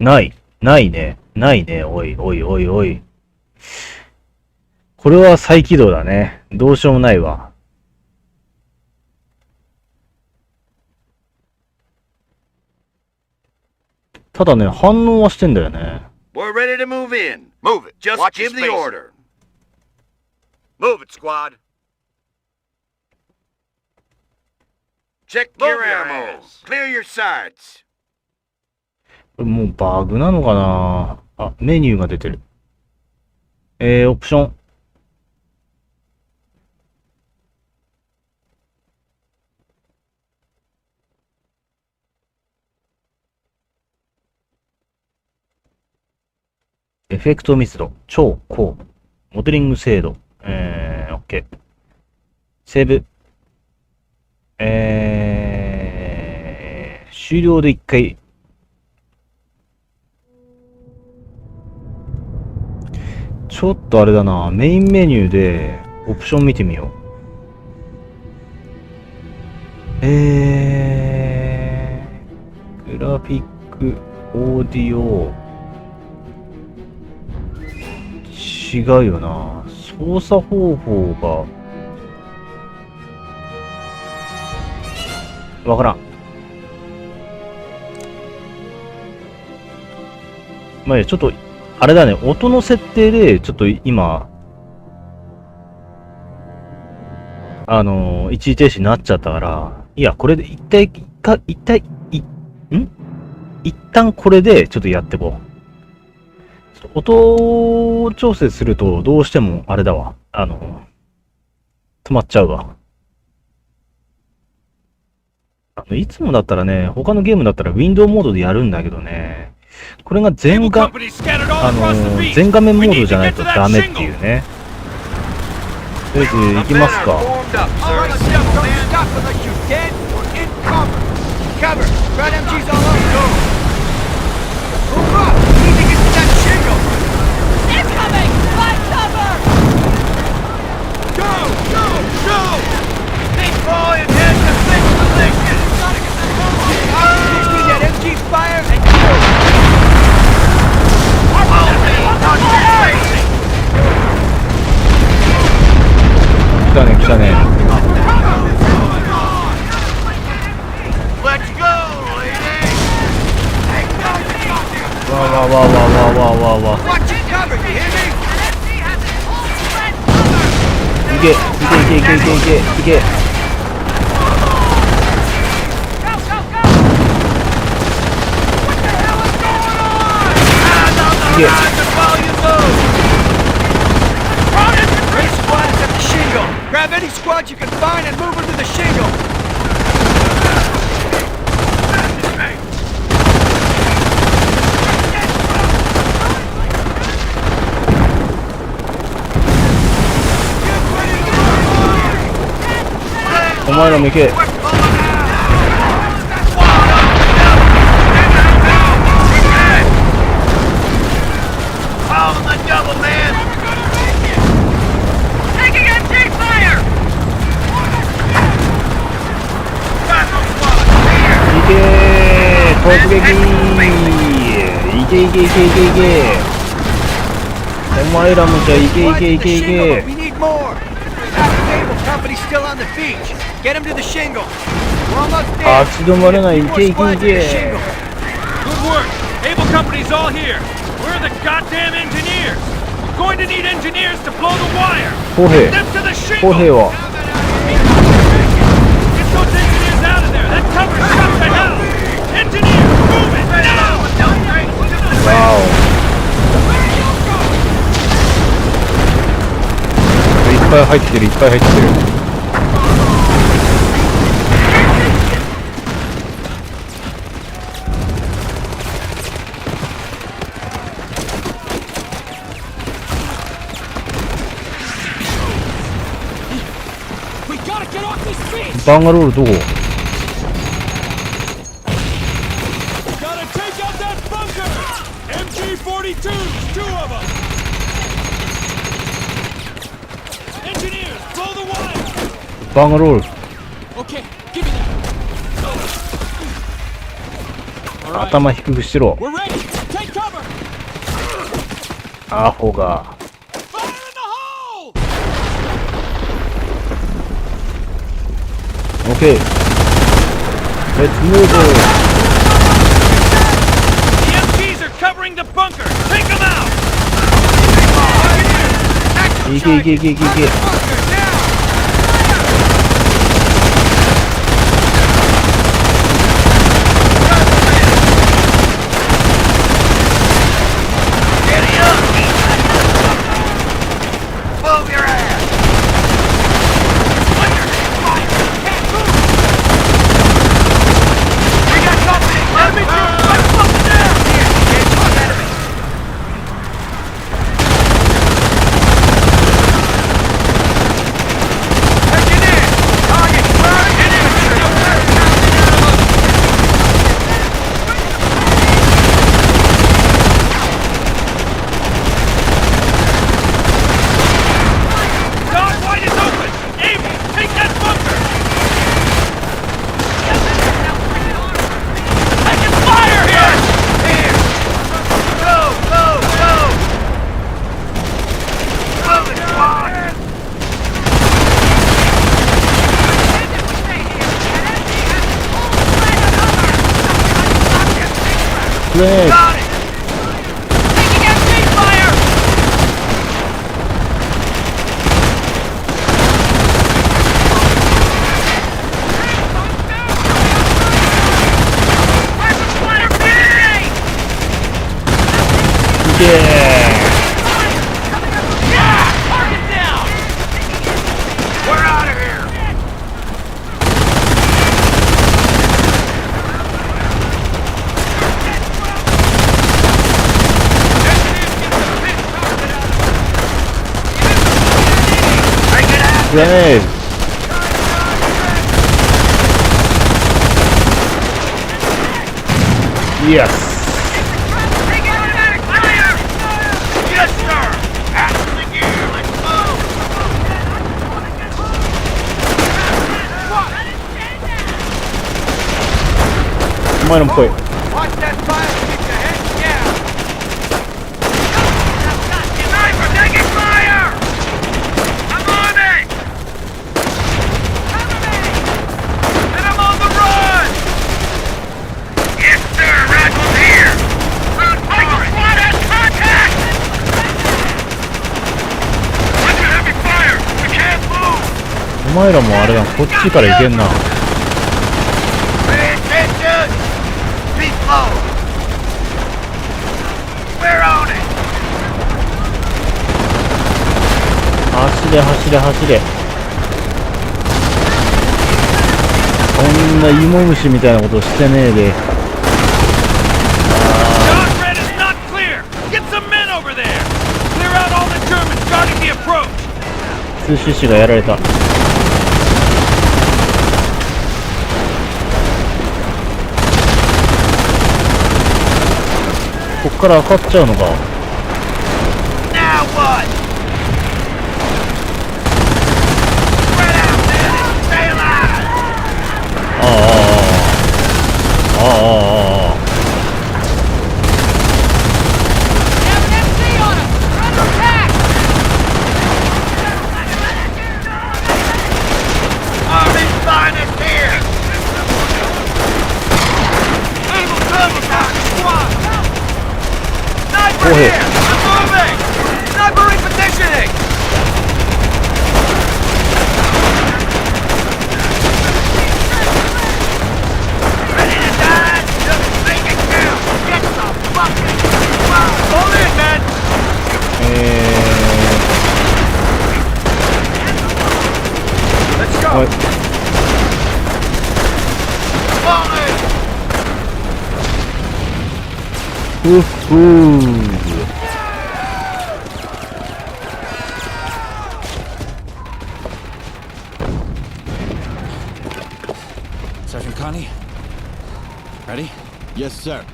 ないね。おい。これは再起動だね。どうしようもないわ。ただね、反応はしてんだよね。We're ready to move in. Move it. Just give the order. Move it, squad. Check your ammo. Clear your sights. もうバグなのかなあ、メニューが出てる。オプション。エフェクト密度、超高、モデリング精度、OK。セーブ。終了で一回。ちょっとあれだな、メインメニューでオプション見てみよう。グラフィック、オーディオ、違うよな。操作方法がわからん。まあいいや、ちょっとあれだね、音の設定でちょっと今一時停止になっちゃったから、いやこれで一旦これでちょっとやってこう。音調整するとどうしてもあれだわ。止まっちゃうわ。いつもだったらね、他のゲームだったらウィンドウモードでやるんだけどね。これが全画面モードじゃないとダメっていうね。とりあえず行きますか。来たね。わわ。いけ。Grab any squad you can find and move them to the shingle. お前らも行け。突撃。いけ。お前らもじゃいけ。立ち止まれない。いけ。Good work. Able company's all here. We're the goddamn engineers. We're going to need engineers to blow the wire. 歩兵 Step to the shingle. 歩兵は Get those engineers out of there. That cover shut the hell. Engineers, move it now. わお。いっぱい入ってる。バンガロールどこ？ Gotta take out that bunker. MG-42s, 2 of them. Engineers, blow the wire. バンガロール。 Okay, give me that. 頭低くしろ。 We're ready. Take Cover! アホが。Fire in the hole! OK。Let's move. The MPs are covering the bunker. Take them out. いけいけいけいけいけ。Grenade. Got it. Taking out fire. Yeah. Yeah, target down. We're out of here. Grenade. Yes. Take automatic fire. Yes, sir. After the gear. Let's move. お前のも来い。 Watch that fire. Keep your head down. Sniper, taking fire. I'm on it. Cover me. And I'm on the run. Yes, sir. Radicals here. Tiger squad has contact. Under heavy fire. We can't move. お前らもあれだ、こっちから行けんな。 Pay attention. Be slow. We're on it. 走れ走れ走れ。こんな芋虫みたいなことしてねえで。 John Red is not clear. Get some men over there. Clear out all the Germans guarding the approach. 通信士がやられた。こっから当たっちゃうのか。 Now what? Spread out, man, and stay alive. ああああああああ。 Have an MC on him. We're under attack. Army's finest here. Able Turbocon squad. Sniper Go ahead. here. I'm moving. Sniper repositioning. Ready to die? Just make it count. Get the fucking hold in, man. Let's go. はい。 Fall in. ふっふー。 Sergeant Connie? Ready? Yes, sir.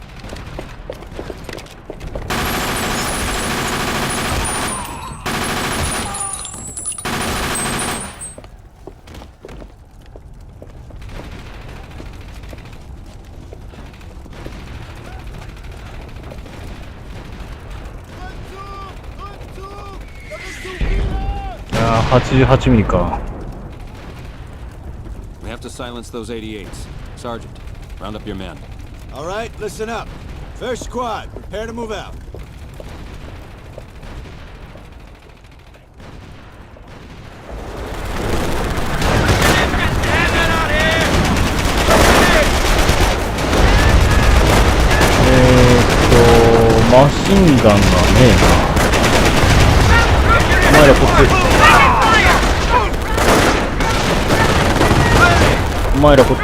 あー、88ミリか。We have to silence those 88s. Sergeant, round up your men. All right, listen up. First squad, prepare to move out. マシンガンがねえな。お前らこっち。お前らこっち。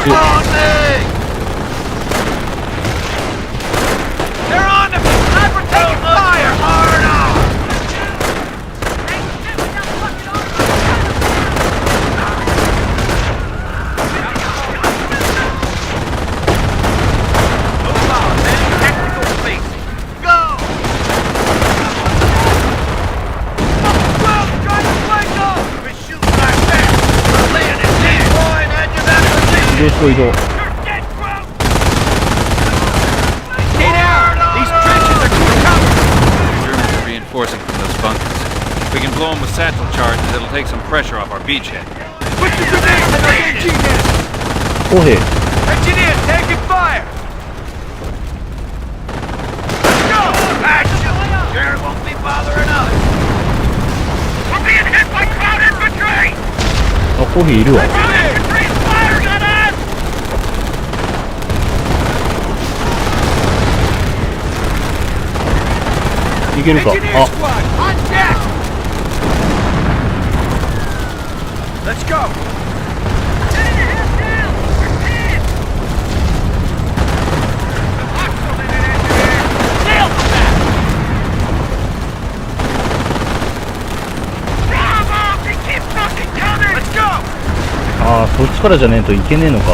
移動しろ移動。Reinforcing from those bunkers. If we can blow them with satchel charges, it'll take some pressure off our beachhead. Put your grenades in the engineers! 歩兵。 Engineers, taking fire! Let's go! Action! Sure won't be bothering us. We're being hit by crowd infantry! あ、歩兵いるわ。 Infantry's firing at us! いけるか。 Engineer あ、 squad, on deck! Let's go! Sail for that! Bravo! They keep fucking coming! Let's go! あー、そっちからじゃねえといけねえのか。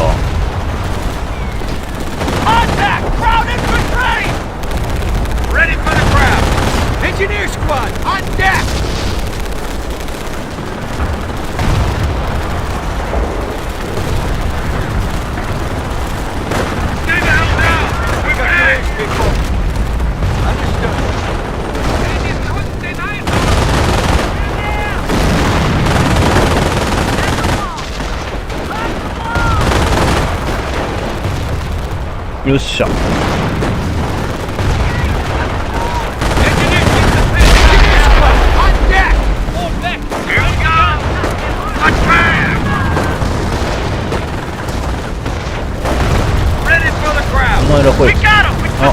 Contact! Crowd infantry! Ready for the crowd! Engineer squad, on deck! Stay the hell down! We've got graves, people! Understood.よっしゃ。 お前ら来い。あ、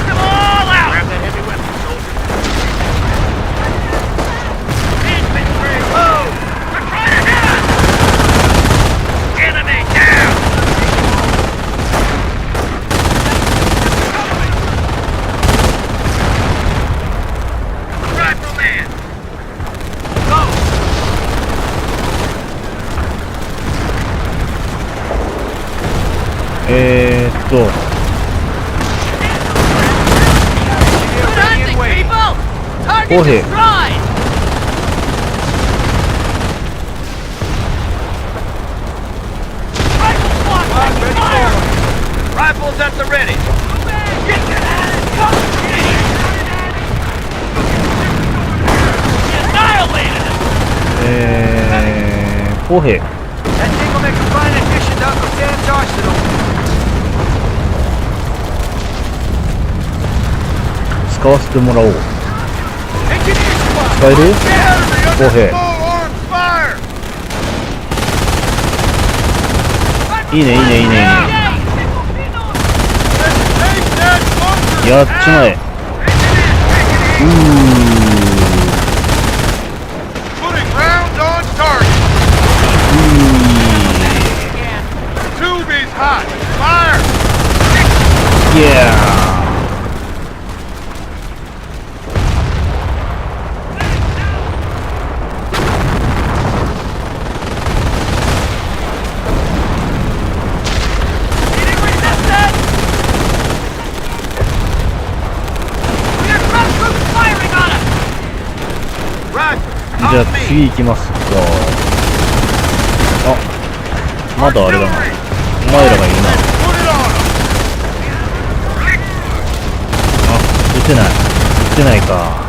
歩兵。 Rifles at the ready. Annihilated him. 歩兵。 That thing will make a fine addition to Uncle Sam's arsenal. 使わせてもらおう。 Engineer squad. 使える？ 歩兵。 いいねいいねいいねいいね。やっちまえ。Putting rounds on target. Tubies hot. Fire. Yeah. じゃあ次行きますか。あ、まだあれだな。お前らがいるな。あ、撃てない。撃てないか。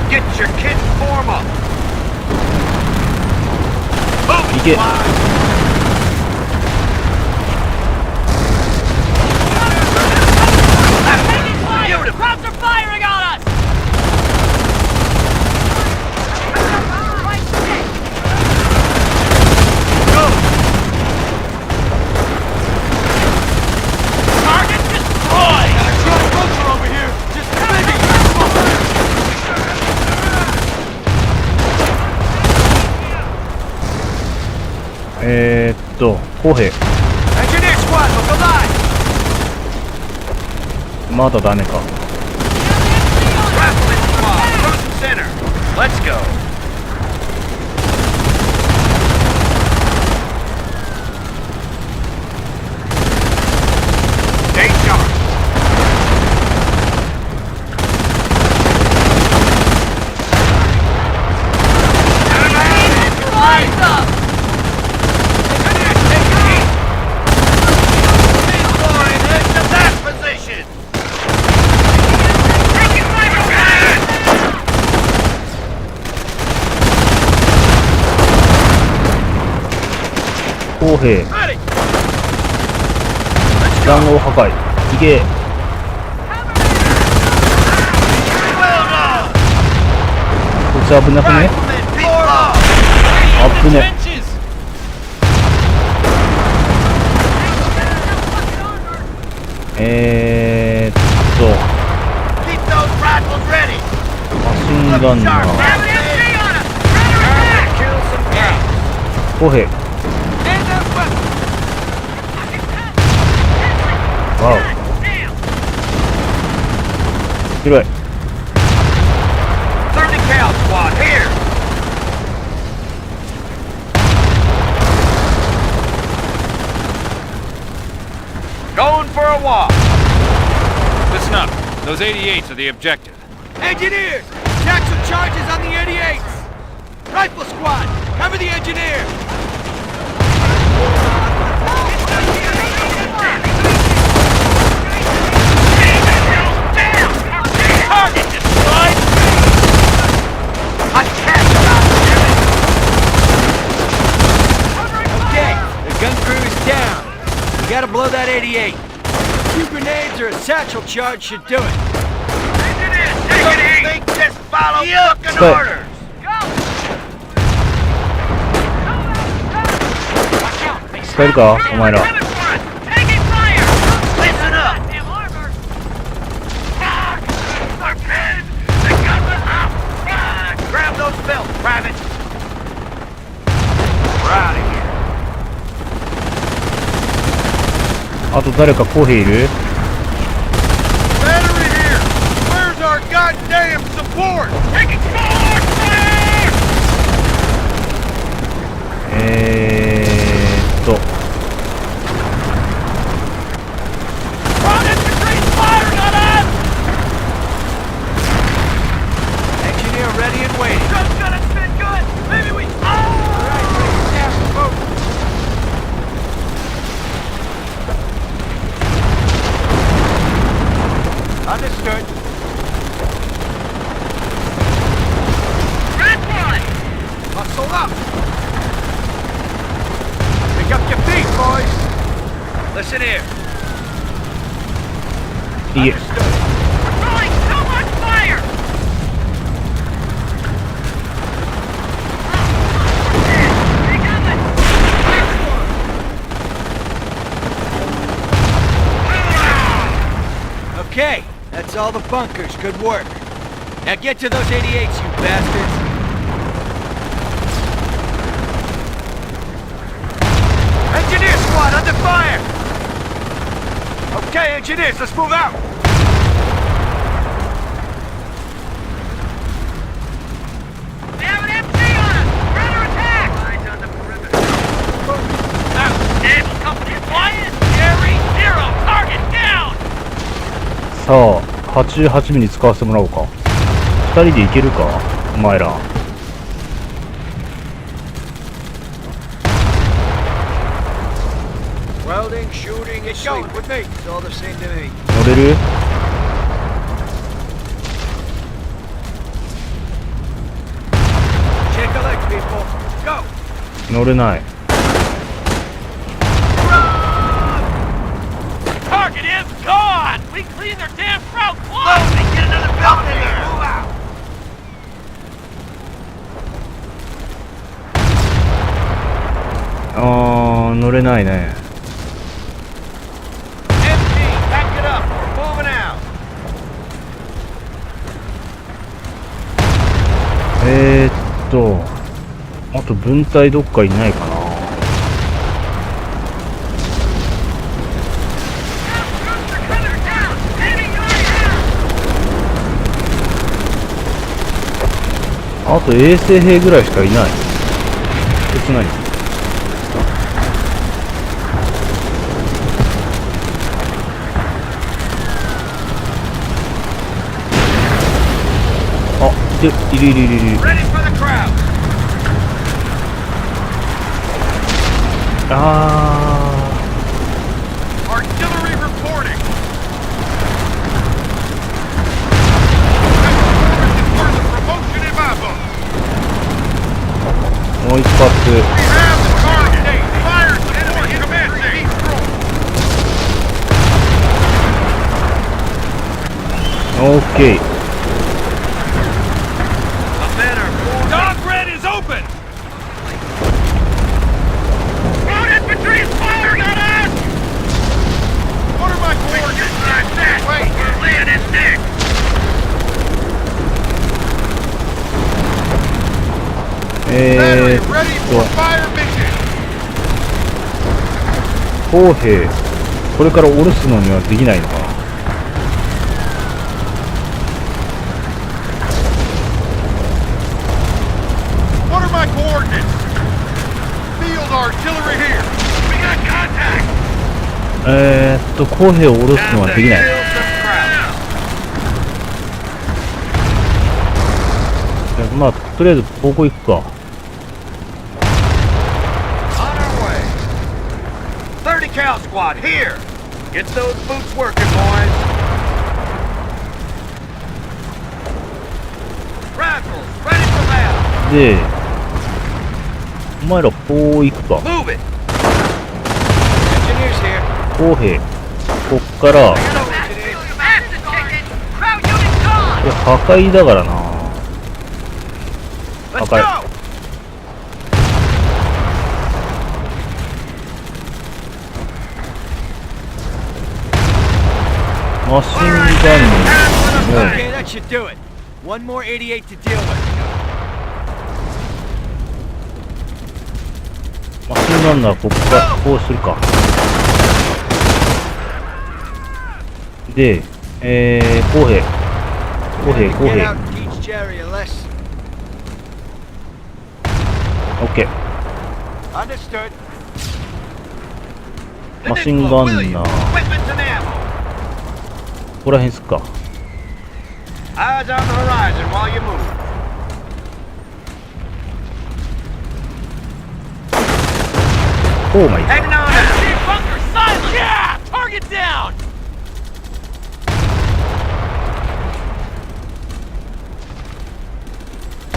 Get your kit and form up. 行け。Crowds are firing on us! Go! Target destroyed! Truck bunker over here! Just maybe!公平。 Engineer squad, look alive! まだダメか。 Rifleman squad, front and center. Let's go. Stay sharp. Rise up. Take a heat. This line is the best position. Taking fire back.公平。 Ready. 弾を破壊。いけ。 Well done. こいつ危なくね。 Rifleman, floor up. 危ね。 Trenches! Keep those rifles ready. マシンガンな。 Have an MG on us. Runner attack. Kill some cows. 公平。 Stand those weapons. わお。 Damn. 広い。 30 cal squad here. Going for a walk. Listen up. Those 88s are the objective. Engineers, attack some charges on the 88s. Rifle squad, cover the engineer. Target destroyed. Attack shot. Okay, the gun crew is down. We gotta blow that 88. 2 grenades or a satchel charge should do it. Engineers, just follow fucking Good. orders. Go. 使えるかお前ら。 Listen up. Grab those belts, private. We're out of here. あと誰か公平いる？ Battery here. Where's our goddamn support? Taking forward fire. Front infantry's firing on us. Engineer ready and waiting. Just gonna spin good. Maybe we. Oh! All right, down. Move. Understood. Red one. Hustle up. Pick up your feet, boys. Listen here. いえ。 Understood. We're throwing so much fire. Okay, that's all the bunkers. Good work. Now get to those 88s, you bastards. Engineer squad under fire. Okay, engineers, let's move out. We have an MG on us. We're under attack. Lines on the perimeter. Out. Naval company quiet. Jerry, 0. Target down. さあ、88ミリ使わせてもらおうか。2人でいけるかお前ら。 Welding, shooting, it's going with me. It's all the same to me. 乗れる？ Check the legs, people. Go. 乗れない。 Target is gone! We cleaned their damn crowd close! They get another building in there! Move out! 乗れないね。 MG, pack it up! We're moving out! あと分隊どっかいないかな。あと衛生兵ぐらいしかいない。別何？いる。 Ready for the crowd! Artillery reporting. Promotion in my book. もう一発。 We have the target. Fire support commencing. OK。 Dog red is open. Road infantry is firing at us! What are my coordinates? Wait. We're laying in thick! Battery ready for fire mission. 砲兵これから下ろすのにはできないのかな。 What are my coordinates? Field artillery here. We got contact! 砲兵を下ろすのはできない。 Kill some crowd! まあとりあえずここ行くか。 On our way! 30 cal squad here! Get those boots working, boys! Rifles, ready for battle! でお前らこう行くか。 Move it! Engineers here! 砲兵こっから Get over, engineers! That's the ticket! Crowd unit gone! これ破壊だからな。 Let's Okay. go! マシンガン Okay, that should do it. One more 88 to deal with. マシンガンならここからこうするか。で砲兵 OK。 Understood. マシンガンナー Weapons and ammo. ここら辺すっか。 Eyes on the horizon while you move. Oh my god. Heading on out. Bunker silent. Yeah, target down.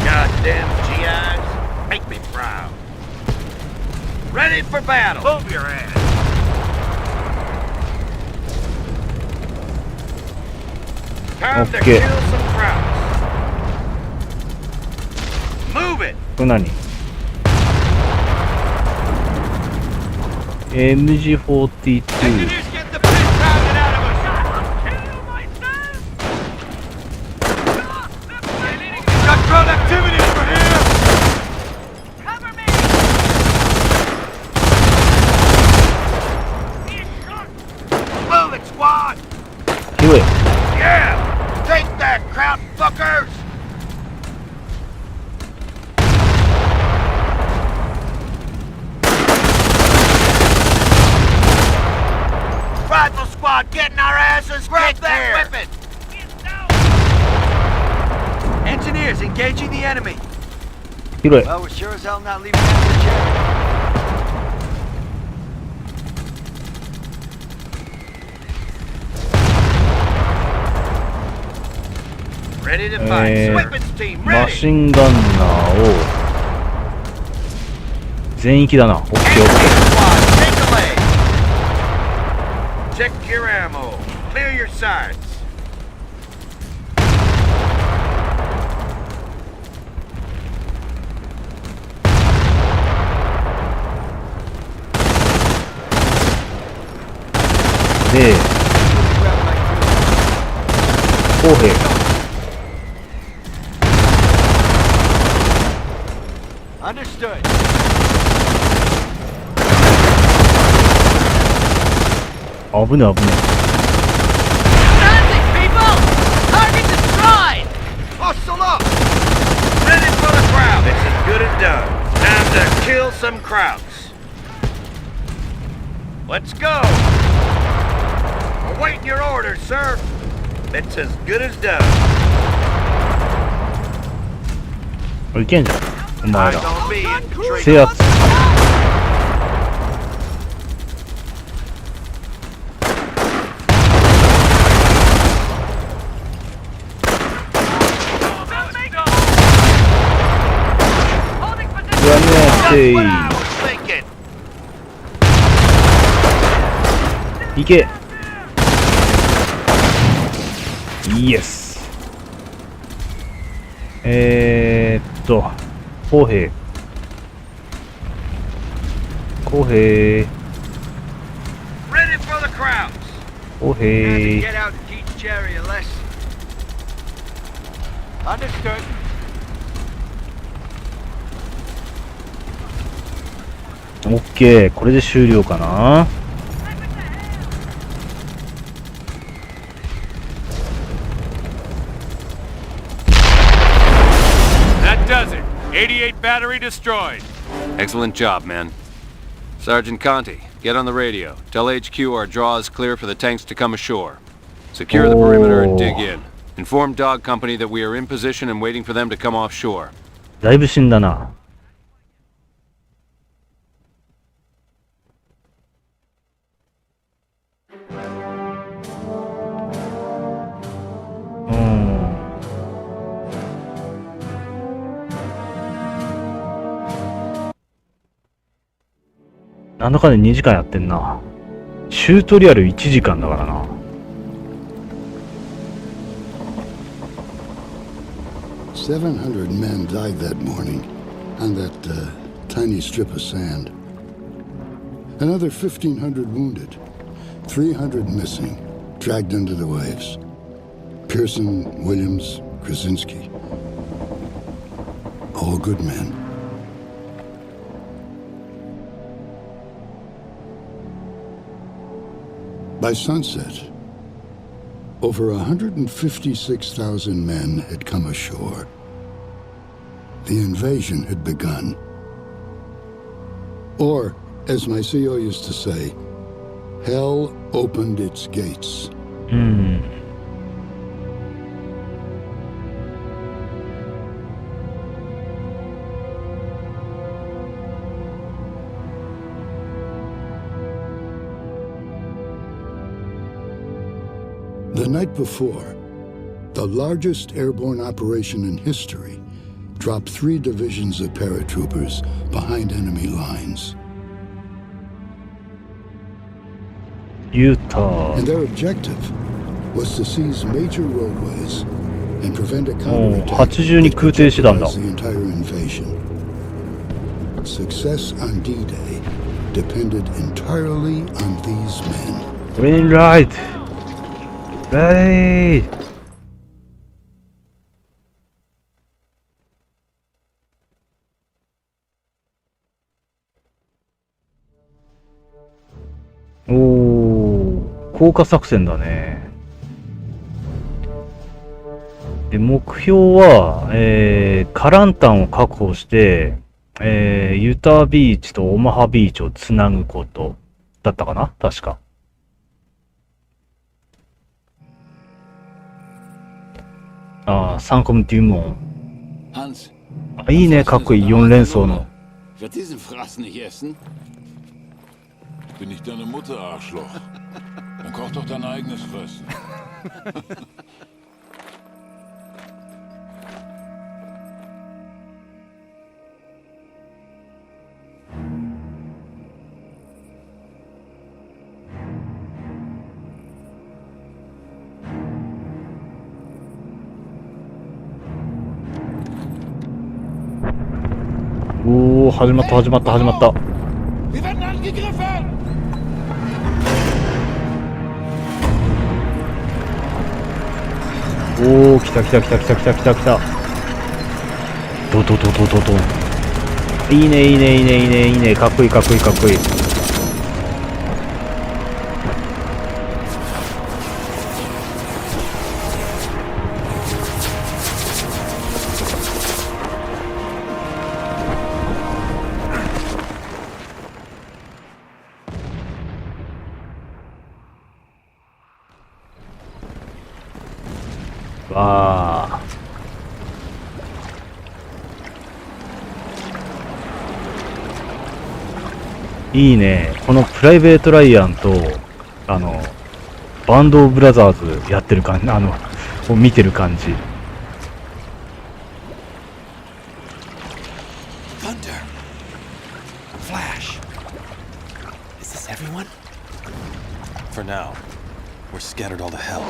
Goddamn GIs, make me proud. Ready for battle. Move your ass. Time to Okay. kill some crowds. Move it. これ何 MG42 Engineers get the piss pounded out of us. Kill myself. Got crowd activity over here. Cover me. Move it, squad. 広い。 Yeah. Take that, crowd fuckers. Rifle squad getting our asses kicked there. Weapon. Engineers engaging the enemy. 広い。 Well, we're sure as hell not leaving that for charity. Ready to fight. Weapons team マ ready. シンガンナーを全域だな。オッケーオッケ Squad, take the leg. Check your ammo. Clear your sides. ー。で、砲兵。Understood. 危ね危ね。 Nothing, people! Target destroyed! Hustle up! Ready for the crowd. It's as good as done. Time to kill some crowds. Let's go! Awaiting your orders, sir. It's as good as done. いけんじゃん。お前 Eyes ら。 on me, infantry. 制圧。やめ That's て what I was thinking. いけ。イエス。砲兵。砲兵。 Ready for the crowds. 砲 Time to 兵。 get out and teach Jerry a lesson. Understood. オッケー。これで終了かな。That does it. 88 battery destroyed. Excellent job, man. Sergeant Conti, get on the radio. Tell HQ our draw is clear for the tanks to come ashore. Secure the perimeter and dig in. Inform Dog Company that we are in position and waiting for them to come offshore. だいぶ死んだな。なんだかんだ2時間やってんな。チュートリアル1時間だからな。700 men died that morning on that tiny strip of sand. Another 1,500 wounded, 300 missing, dragged into the waves. Pearson, Williams, Krasinski. All good men. By sunset, over 156,000 men had come ashore. The invasion had begun. Or, as my CO used to say, hell opened its gates. The night before, the largest airborne operation in history dropped 3 divisions of paratroopers behind enemy lines. ユタ。 And their objective was to seize major roadways and prevent a もう counterattack 80に that 空挺してたんだ。 jeopardized the entire invasion. Success on D-Day depended entirely on these men. Green light! Ready! おー、降下作戦だね。で、目標は、カランタンを確保して、ユタビーチとオマハビーチをつなぐことだったかな確か。ああ、サンコムデュモン。 Hans, あ、いいね、かっこいい4連装の。 wird diesen Fraß nicht essen? Bin ich deine Mutter, Arschloch? Dann koch doch dein eigenes Fressen. 始まった。 Wir werden angegriffen! おお、来た。ド。いいね。かっこいい。わあ。いいね。このプライベート・ライアンとバンド・オブ・ブラザーズやってる感じ、を見てる感じ。Thunder. Flash. Is this everyone? For now, we're scattered all to hell.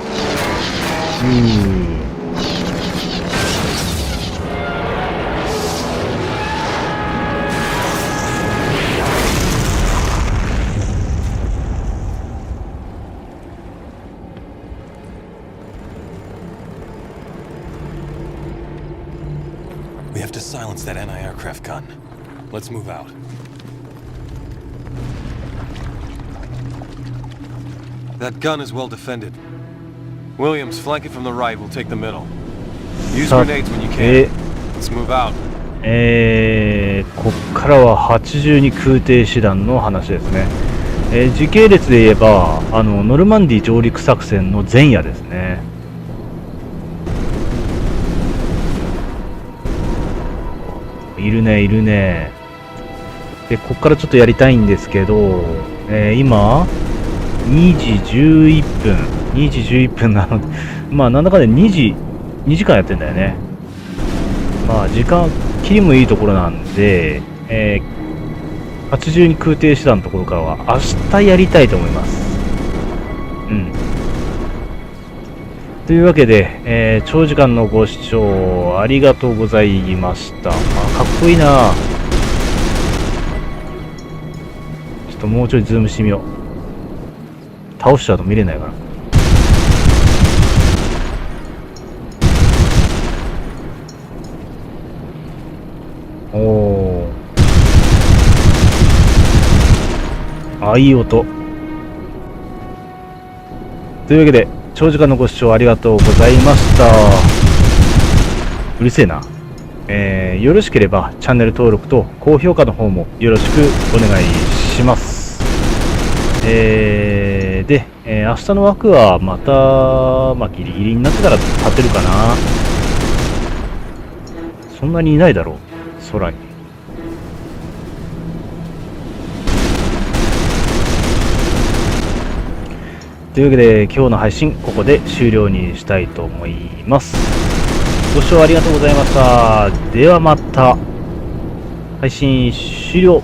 We have to silence that anti-aircraft gun. Let's move out. That gun is well defended. Williams, flank it from the right. We'll take the middle. Use grenades when you can. Let's move out. こっからは82空挺師団の話ですね。時系列で言えばノルマンディ上陸作戦の前夜ですね。いるね。で、こっからちょっとやりたいんですけど、今2時11分なので、まあなんだかで2時間やってんだよね。まあ時間切りもいいところなんで、82空挺師団のところからは明日やりたいと思います。というわけで、長時間のご視聴ありがとうございました。かっこいいな。ちょっともうちょいズームしてみよう。倒しちゃうと見れないから。おー、いい音。というわけで長時間のご視聴ありがとうございました。うるせえな。よろしければチャンネル登録と高評価の方もよろしくお願いします。で、明日の枠はまた、ギリギリになってから立てるかな。そんなにいないだろう、空に。というわけで今日の配信ここで終了にしたいと思います。ご視聴ありがとうございました。ではまた。配信終了。